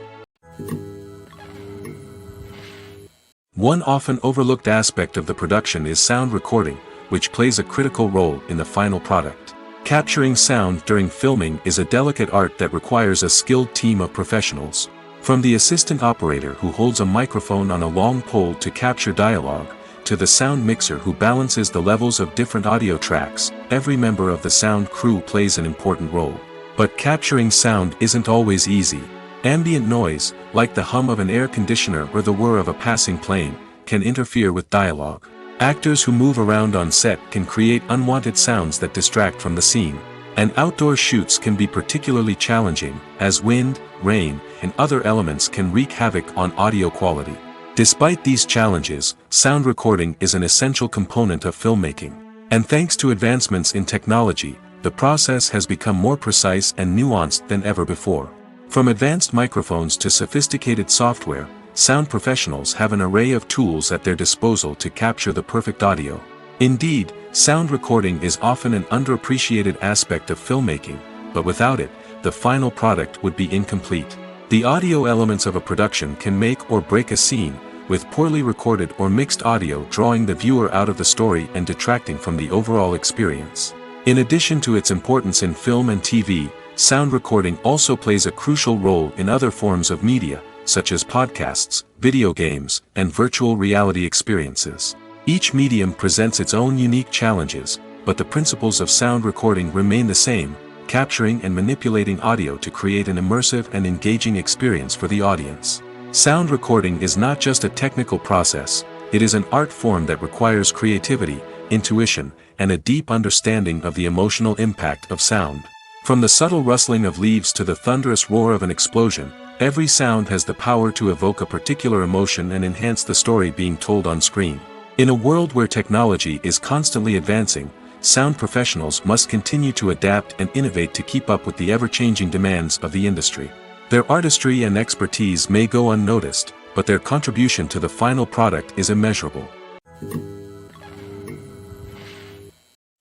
One often overlooked aspect of the production is sound recording, which plays a critical role in the final product. Capturing sound during filming is a delicate art that requires a skilled team of professionals. From the assistant operator who holds a microphone on a long pole to capture dialogue, to the sound mixer who balances the levels of different audio tracks, every member of the sound crew plays an important role. But capturing sound isn't always easy. Ambient noise, like the hum of an air conditioner or the whir of a passing plane, can interfere with dialogue. Actors who move around on set can create unwanted sounds that distract from the scene. And outdoor shoots can be particularly challenging, as wind, rain, and other elements can wreak havoc on audio quality. Despite these challenges, sound recording is an essential component of filmmaking. And thanks to advancements in technology, the process has become more precise and nuanced than ever before. From advanced microphones to sophisticated software, sound professionals have an array of tools at their disposal to capture the perfect audio. Indeed, sound recording is often an underappreciated aspect of filmmaking, but without it, the final product would be incomplete. The audio elements of a production can make or break a scene, with poorly recorded or mixed audio drawing the viewer out of the story and detracting from the overall experience. In addition to its importance in film and TV, sound recording also plays a crucial role in other forms of media, such as podcasts, video games, and virtual reality experiences. Each medium presents its own unique challenges, but the principles of sound recording remain the same: capturing and manipulating audio to create an immersive and engaging experience for the audience. Sound recording is not just a technical process, it is an art form that requires creativity, intuition, and a deep understanding of the emotional impact of sound. From the subtle rustling of leaves to the thunderous roar of an explosion, every sound has the power to evoke a particular emotion and enhance the story being told on screen. In a world where technology is constantly advancing, sound professionals must continue to adapt and innovate to keep up with the ever-changing demands of the industry. Their artistry and expertise may go unnoticed, but their contribution to the final product is immeasurable.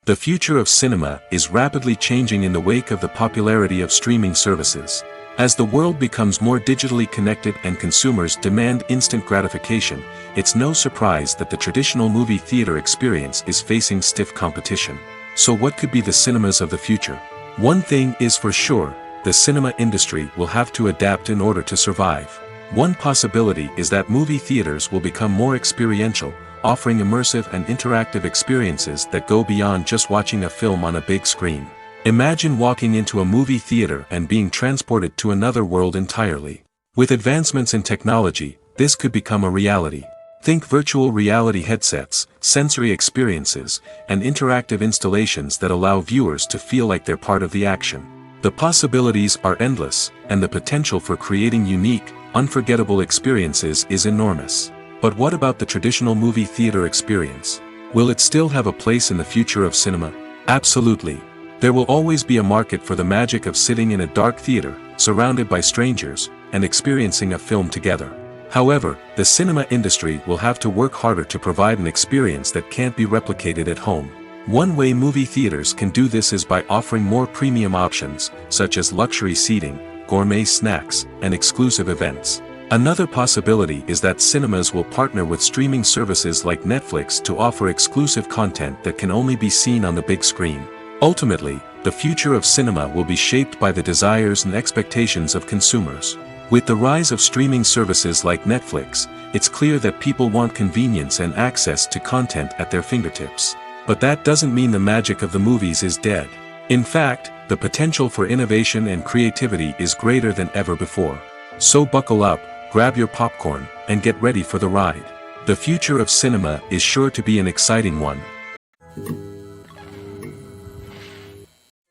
The future of cinema is rapidly changing in the wake of the popularity of streaming services. As the world becomes more digitally connected and consumers demand instant gratification, it's no surprise that the traditional movie theater experience is facing stiff competition. So what could be the cinemas of the future? One thing is for sure, the cinema industry will have to adapt in order to survive. One possibility is that movie theaters will become more experiential, offering immersive and interactive experiences that go beyond just watching a film on a big screen. Imagine walking into a movie theater and being transported to another world entirely. With advancements in technology, this could become a reality. Think virtual reality headsets, sensory experiences, and interactive installations that allow viewers to feel like they're part of the action. The possibilities are endless, and the potential for creating unique, unforgettable experiences is enormous. But what about the traditional movie theater experience? Will it still have a place in the future of cinema? Absolutely. There will always be a market for the magic of sitting in a dark theater, surrounded by strangers, and experiencing a film together. However, the cinema industry will have to work harder to provide an experience that can't be replicated at home. One way movie theaters can do this is by offering more premium options, such as luxury seating, gourmet snacks, and exclusive events. Another possibility is that cinemas will partner with streaming services like Netflix to offer exclusive content that can only be seen on the big screen. Ultimately, the future of cinema will be shaped by the desires and expectations of consumers. With the rise of streaming services like Netflix, it's clear that people want convenience and access to content at their fingertips. But that doesn't mean the magic of the movies is dead. In fact, the potential for innovation and creativity is greater than ever before. So buckle up, grab your popcorn, and get ready for the ride. The future of cinema is sure to be an exciting one.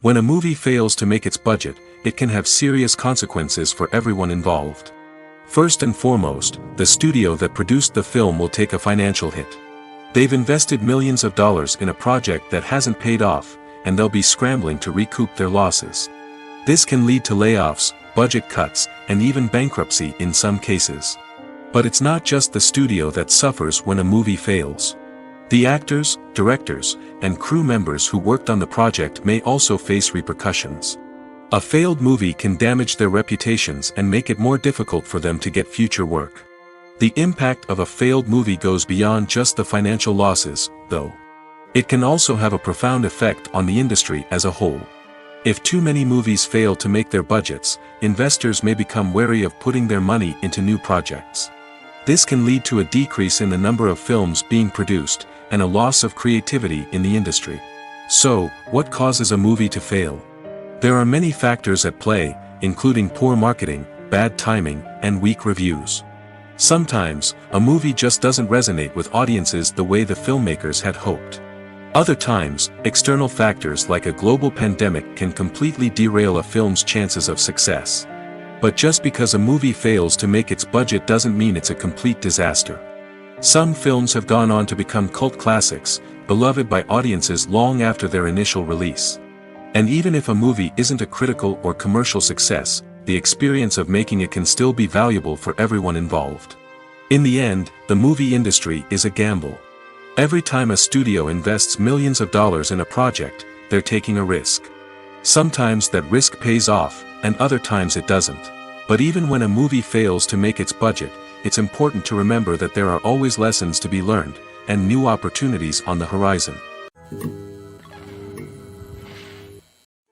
When a movie fails to make its budget, it can have serious consequences for everyone involved. First and foremost, the studio that produced the film will take a financial hit. They've invested millions of dollars in a project that hasn't paid off, and they'll be scrambling to recoup their losses. This can lead to layoffs, budget cuts, and even bankruptcy in some cases. But it's not just the studio that suffers when a movie fails. The actors, directors, and crew members who worked on the project may also face repercussions. A failed movie can damage their reputations and make it more difficult for them to get future work. The impact of a failed movie goes beyond just the financial losses, though. It can also have a profound effect on the industry as a whole. If too many movies fail to make their budgets, investors may become wary of putting their money into new projects. This can lead to a decrease in the number of films being produced, and a loss of creativity in the industry. So, what causes a movie to fail? There are many factors at play, including poor marketing, bad timing, and weak reviews. Sometimes, a movie just doesn't resonate with audiences the way the filmmakers had hoped. Other times, external factors like a global pandemic can completely derail a film's chances of success. But just because a movie fails to make its budget doesn't mean it's a complete disaster. Some films have gone on to become cult classics, beloved by audiences long after their initial release. And even if a movie isn't a critical or commercial success, the experience of making it can still be valuable for everyone involved. In the end, the movie industry is a gamble. Every time a studio invests millions of dollars in a project, they're taking a risk. Sometimes that risk pays off, and other times it doesn't. But even when a movie fails to make its budget, it's important to remember that there are always lessons to be learned, and new opportunities on the horizon.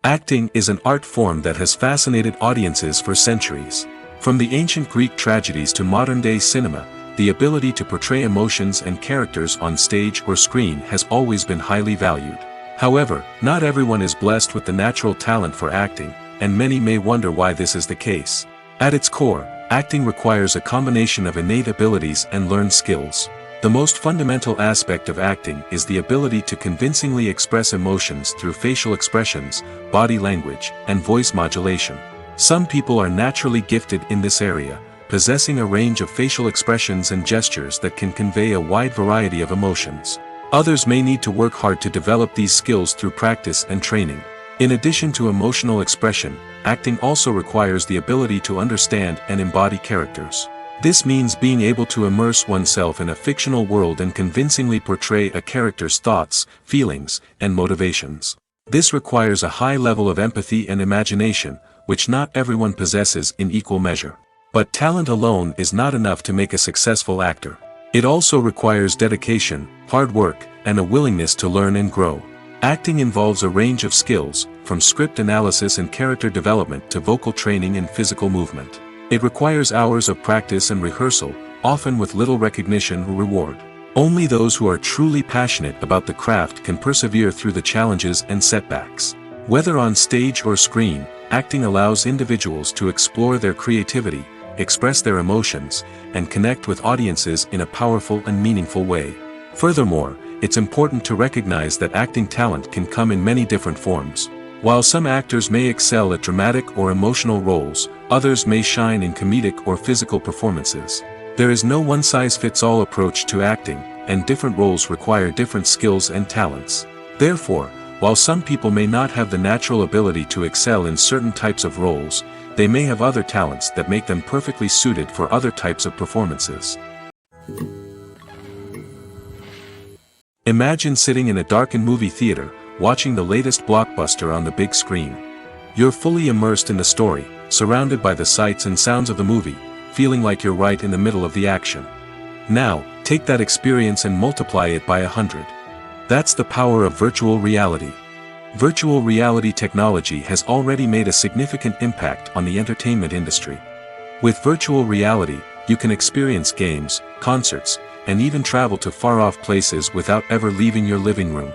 Acting is an art form that has fascinated audiences for centuries. From the ancient Greek tragedies to modern-day cinema, the ability to portray emotions and characters on stage or screen has always been highly valued. However, not everyone is blessed with the natural talent for acting, and many may wonder why this is the case. At its core, acting requires a combination of innate abilities and learned skills. The most fundamental aspect of acting is the ability to convincingly express emotions through facial expressions, body language, and voice modulation. Some people are naturally gifted in this area, possessing a range of facial expressions and gestures that can convey a wide variety of emotions. Others may need to work hard to develop these skills through practice and training. In addition to emotional expression, acting also requires the ability to understand and embody characters. This means being able to immerse oneself in a fictional world and convincingly portray a character's thoughts, feelings, and motivations. This requires a high level of empathy and imagination, which not everyone possesses in equal measure. But talent alone is not enough to make a successful actor. It also requires dedication, hard work, and a willingness to learn and grow. Acting involves a range of skills, from script analysis and character development to vocal training and physical movement. It requires hours of practice and rehearsal, often with little recognition or reward. Only those who are truly passionate about the craft can persevere through the challenges and setbacks. Whether on stage or screen, acting allows individuals to explore their creativity, express their emotions, and connect with audiences in a powerful and meaningful way. Furthermore, it's important to recognize that acting talent can come in many different forms. While some actors may excel at dramatic or emotional roles, others may shine in comedic or physical performances. There is no one-size-fits-all approach to acting, and different roles require different skills and talents. Therefore, while some people may not have the natural ability to excel in certain types of roles, they may have other talents that make them perfectly suited for other types of performances. Imagine sitting in a darkened movie theater, watching the latest blockbuster on the big screen. You're fully immersed in the story, surrounded by the sights and sounds of the movie, feeling like you're right in the middle of the action. Now, take that experience and multiply it by 100. That's the power of virtual reality. Virtual reality technology has already made a significant impact on the entertainment industry. With virtual reality, you can experience games, concerts, and even travel to far-off places without ever leaving your living room.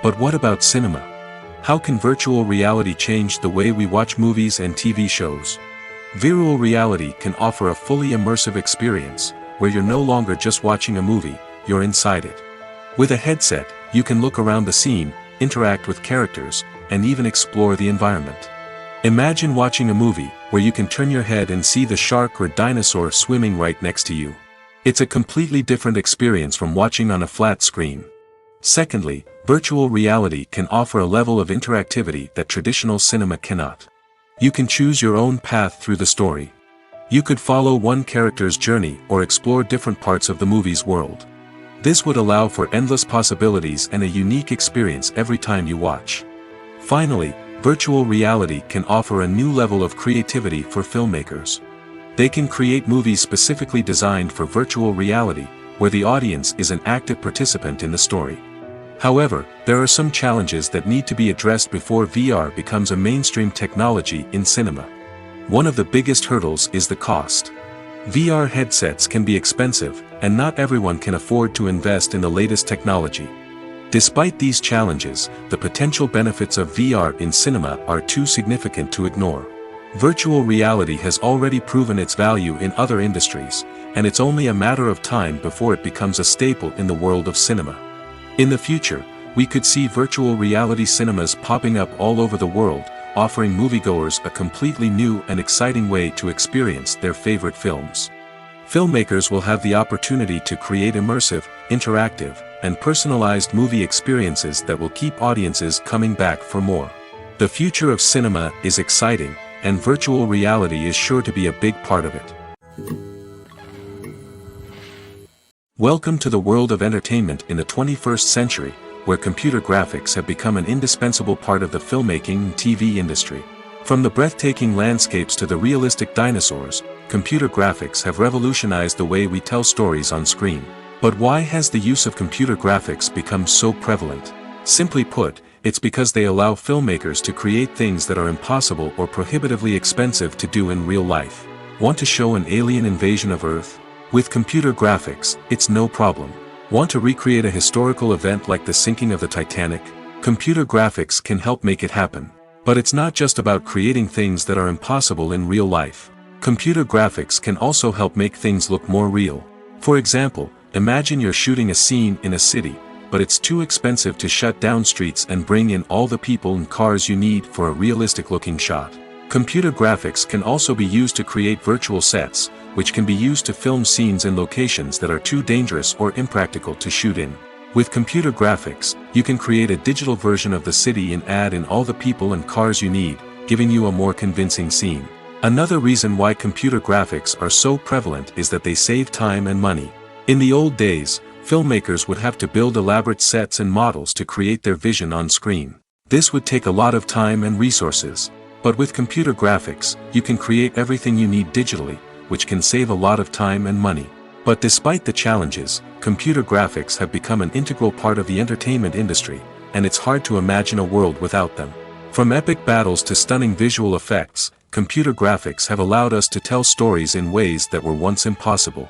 But what about cinema? How can virtual reality change the way we watch movies and TV shows? Virtual reality can offer a fully immersive experience, where you're no longer just watching a movie, you're inside it. With a headset, you can look around the scene, interact with characters, and even explore the environment. Imagine watching a movie, where you can turn your head and see the shark or dinosaur swimming right next to you. It's a completely different experience from watching on a flat screen. Secondly, virtual reality can offer a level of interactivity that traditional cinema cannot. You can choose your own path through the story. You could follow one character's journey or explore different parts of the movie's world. This would allow for endless possibilities and a unique experience every time you watch. Finally, virtual reality can offer a new level of creativity for filmmakers. They can create movies specifically designed for virtual reality, where the audience is an active participant in the story. However, there are some challenges that need to be addressed before VR becomes a mainstream technology in cinema. One of the biggest hurdles is the cost. VR headsets can be expensive, and not everyone can afford to invest in the latest technology. Despite these challenges, the potential benefits of VR in cinema are too significant to ignore. Virtual reality has already proven its value in other industries, and it's only a matter of time before it becomes a staple in the world of cinema. In the future, we could see virtual reality cinemas popping up all over the world, offering moviegoers a completely new and exciting way to experience their favorite films. Filmmakers will have the opportunity to create immersive, interactive, and personalized movie experiences that will keep audiences coming back for more. The future of cinema is exciting, and virtual reality is sure to be a big part of it. Welcome to the world of entertainment in the 21st century, where computer graphics have become an indispensable part of the filmmaking and TV industry. From the breathtaking landscapes to the realistic dinosaurs, computer graphics have revolutionized the way we tell stories on screen. But why has the use of computer graphics become so prevalent? Simply put, it's because they allow filmmakers to create things that are impossible or prohibitively expensive to do in real life. Want to show an alien invasion of Earth? With computer graphics, it's no problem. Want to recreate a historical event like the sinking of the Titanic? Computer graphics can help make it happen. But it's not just about creating things that are impossible in real life. Computer graphics can also help make things look more real. For example, imagine you're shooting a scene in a city, but it's too expensive to shut down streets and bring in all the people and cars you need for a realistic-looking shot. Computer graphics can also be used to create virtual sets, which can be used to film scenes in locations that are too dangerous or impractical to shoot in. With computer graphics, you can create a digital version of the city and add in all the people and cars you need, giving you a more convincing scene. Another reason why computer graphics are so prevalent is that they save time and money. In the old days, filmmakers would have to build elaborate sets and models to create their vision on screen. This would take a lot of time and resources. But with computer graphics, you can create everything you need digitally, which can save a lot of time and money. But despite the challenges, computer graphics have become an integral part of the entertainment industry, and it's hard to imagine a world without them. From epic battles to stunning visual effects, computer graphics have allowed us to tell stories in ways that were once impossible.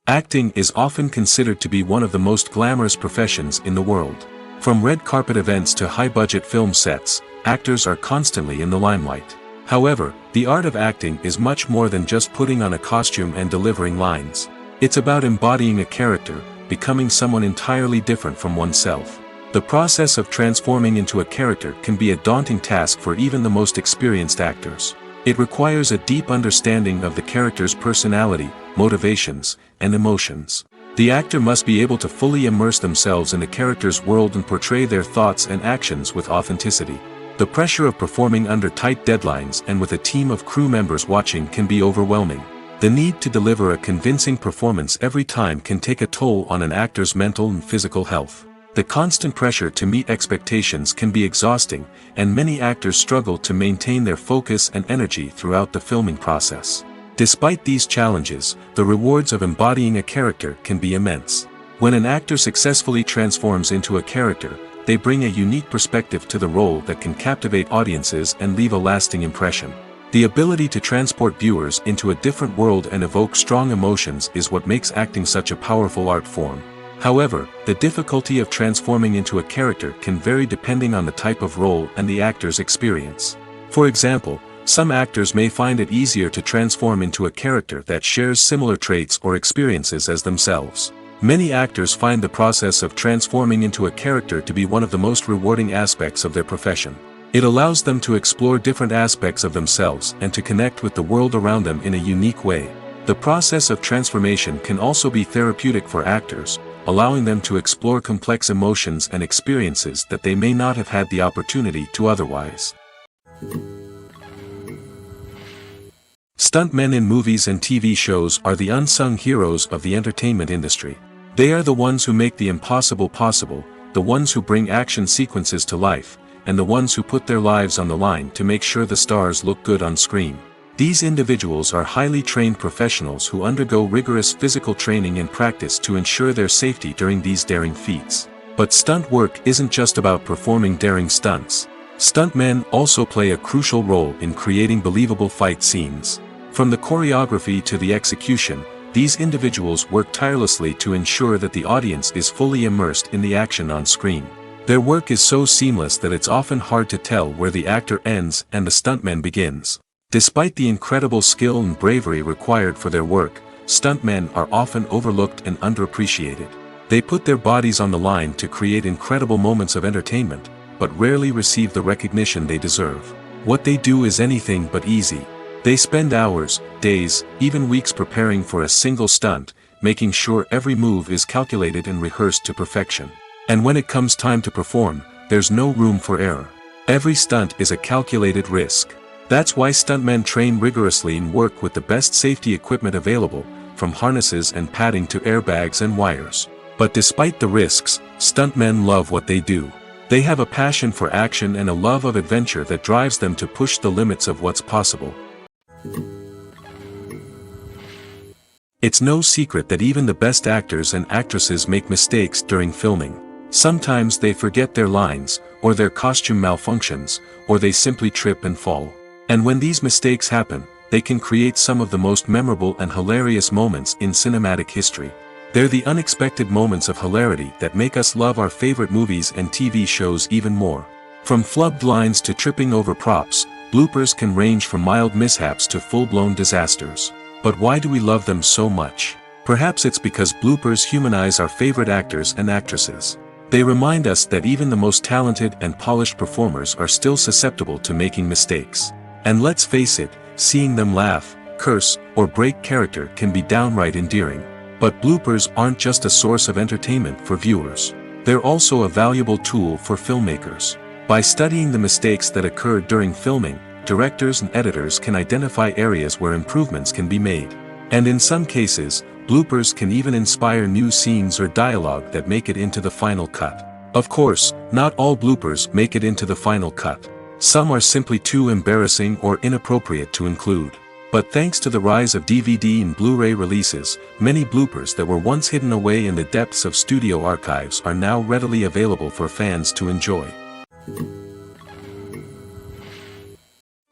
Acting is often considered to be one of the most glamorous professions in the world. From red carpet events to high-budget film sets, actors are constantly in the limelight. However, the art of acting is much more than just putting on a costume and delivering lines. It's about embodying a character, becoming someone entirely different from oneself. The process of transforming into a character can be a daunting task for even the most experienced actors. It requires a deep understanding of the character's personality, motivations, and emotions. The actor must be able to fully immerse themselves in the character's world and portray their thoughts and actions with authenticity. The pressure of performing under tight deadlines and with a team of crew members watching can be overwhelming. The need to deliver a convincing performance every time can take a toll on an actor's mental and physical health. The constant pressure to meet expectations can be exhausting, and many actors struggle to maintain their focus and energy throughout the filming process. Despite these challenges, the rewards of embodying a character can be immense. When an actor successfully transforms into a character, they bring a unique perspective to the role that can captivate audiences and leave a lasting impression. The ability to transport viewers into a different world and evoke strong emotions is what makes acting such a powerful art form. However, the difficulty of transforming into a character can vary depending on the type of role and the actor's experience. For example, some actors may find it easier to transform into a character that shares similar traits or experiences as themselves. Many actors find the process of transforming into a character to be one of the most rewarding aspects of their profession. It allows them to explore different aspects of themselves and to connect with the world around them in a unique way. The process of transformation can also be therapeutic for actors, allowing them to explore complex emotions and experiences that they may not have had the opportunity to otherwise. Stuntmen in movies and TV shows are the unsung heroes of the entertainment industry. They are the ones who make the impossible possible, the ones who bring action sequences to life, and the ones who put their lives on the line to make sure the stars look good on screen. These individuals are highly trained professionals who undergo rigorous physical training and practice to ensure their safety during these daring feats. But stunt work isn't just about performing daring stunts. Stuntmen also play a crucial role in creating believable fight scenes. From the choreography to the execution, these individuals work tirelessly to ensure that the audience is fully immersed in the action on screen. Their work is so seamless that it's often hard to tell where the actor ends and the stuntman begins. Despite the incredible skill and bravery required for their work, stuntmen are often overlooked and underappreciated. They put their bodies on the line to create incredible moments of entertainment, but rarely receive the recognition they deserve. What they do is anything but easy. They spend hours, days, even weeks preparing for a single stunt, making sure every move is calculated and rehearsed to perfection. And when it comes time to perform, there's no room for error. Every stunt is a calculated risk. That's why stuntmen train rigorously and work with the best safety equipment available, from harnesses and padding to airbags and wires. But despite the risks, stuntmen love what they do. They have a passion for action and a love of adventure that drives them to push the limits of what's possible. It's no secret that even the best actors and actresses make mistakes during filming. Sometimes they forget their lines, or their costume malfunctions, or they simply trip and fall. And when these mistakes happen, they can create some of the most memorable and hilarious moments in cinematic history. They're the unexpected moments of hilarity that make us love our favorite movies and TV shows even more. From flubbed lines to tripping over props, bloopers can range from mild mishaps to full-blown disasters. But why do we love them so much? Perhaps it's because bloopers humanize our favorite actors and actresses. They remind us that even the most talented and polished performers are still susceptible to making mistakes. And let's face it, seeing them laugh, curse, or break character can be downright endearing. But bloopers aren't just a source of entertainment for viewers. They're also a valuable tool for filmmakers. By studying the mistakes that occurred during filming, directors and editors can identify areas where improvements can be made. And in some cases, bloopers can even inspire new scenes or dialogue that make it into the final cut. Of course, not all bloopers make it into the final cut. Some are simply too embarrassing or inappropriate to include. But thanks to the rise of DVD and Blu-ray releases, many bloopers that were once hidden away in the depths of studio archives are now readily available for fans to enjoy.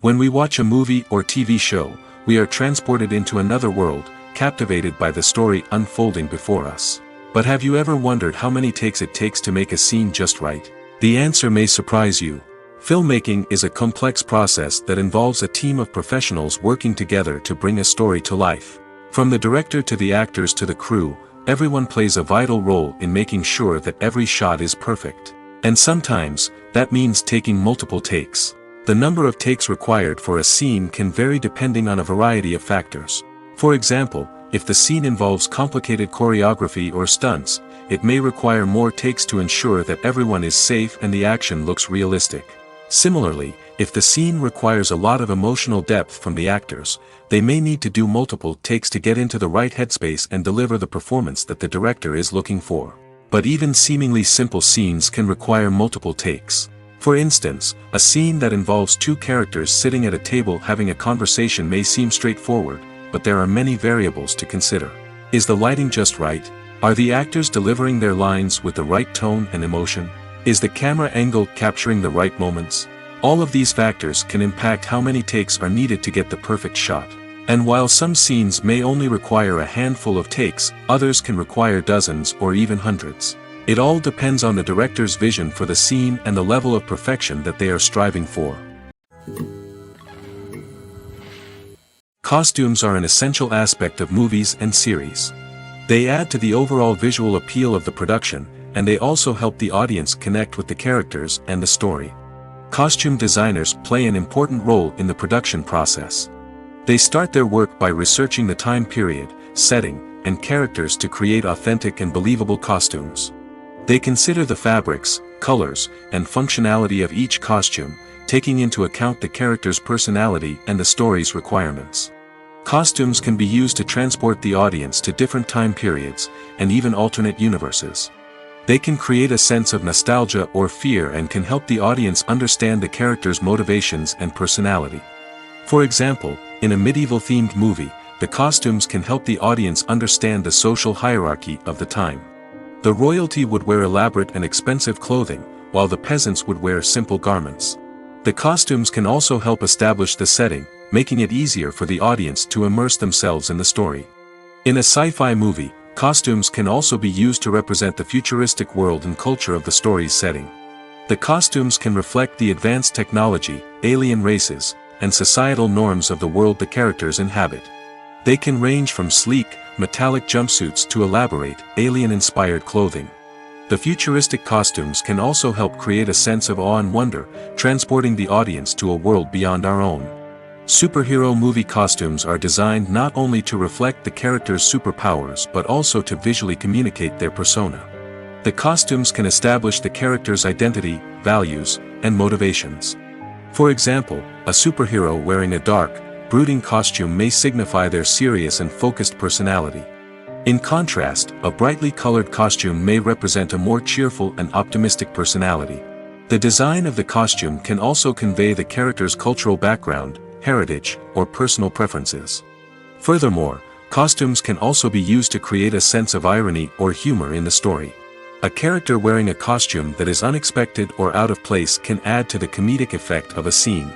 When we watch a movie or TV show, we are transported into another world, captivated by the story unfolding before us. But have you ever wondered how many takes it takes to make a scene just right? The answer may surprise you. Filmmaking is a complex process that involves a team of professionals working together to bring a story to life. From the director to the actors to the crew, everyone plays a vital role in making sure that every shot is perfect. And sometimes, that means taking multiple takes. The number of takes required for a scene can vary depending on a variety of factors. For example, if the scene involves complicated choreography or stunts, it may require more takes to ensure that everyone is safe and the action looks realistic. Similarly, if the scene requires a lot of emotional depth from the actors, they may need to do multiple takes to get into the right headspace and deliver the performance that the director is looking for. But even seemingly simple scenes can require multiple takes. For instance, a scene that involves two characters sitting at a table having a conversation may seem straightforward, but there are many variables to consider. Is the lighting just right? Are the actors delivering their lines with the right tone and emotion? Is the camera angle capturing the right moments? All of these factors can impact how many takes are needed to get the perfect shot. And while some scenes may only require a handful of takes, others can require dozens or even hundreds. It all depends on the director's vision for the scene and the level of perfection that they are striving for. Costumes are an essential aspect of movies and series. They add to the overall visual appeal of the production, and they also help the audience connect with the characters and the story. Costume designers play an important role in the production process. They start their work by researching the time period, setting, and characters to create authentic and believable costumes. They consider the fabrics, colors, and functionality of each costume, taking into account the character's personality and the story's requirements. Costumes can be used to transport the audience to different time periods, and even alternate universes. They can create a sense of nostalgia or fear and can help the audience understand the character's motivations and personality. For example, in a medieval-themed movie, the costumes can help the audience understand the social hierarchy of the time. The royalty would wear elaborate and expensive clothing, while the peasants would wear simple garments. The costumes can also help establish the setting, making it easier for the audience to immerse themselves in the story. In a sci-fi movie, costumes can also be used to represent the futuristic world and culture of the story's setting. The costumes can reflect the advanced technology, alien races, and societal norms of the world the characters inhabit. They can range from sleek, metallic jumpsuits to elaborate, alien-inspired clothing. The futuristic costumes can also help create a sense of awe and wonder, transporting the audience to a world beyond our own. Superhero movie costumes are designed not only to reflect the character's superpowers but also to visually communicate their persona. The costumes can establish the character's identity, values, and motivations. For example, a superhero wearing a dark, brooding costume may signify their serious and focused personality. In contrast, a brightly colored costume may represent a more cheerful and optimistic personality. The design of the costume can also convey the character's cultural background, heritage, or personal preferences. Furthermore, costumes can also be used to create a sense of irony or humor in the story. A character wearing a costume that is unexpected or out of place can add to the comedic effect of a scene.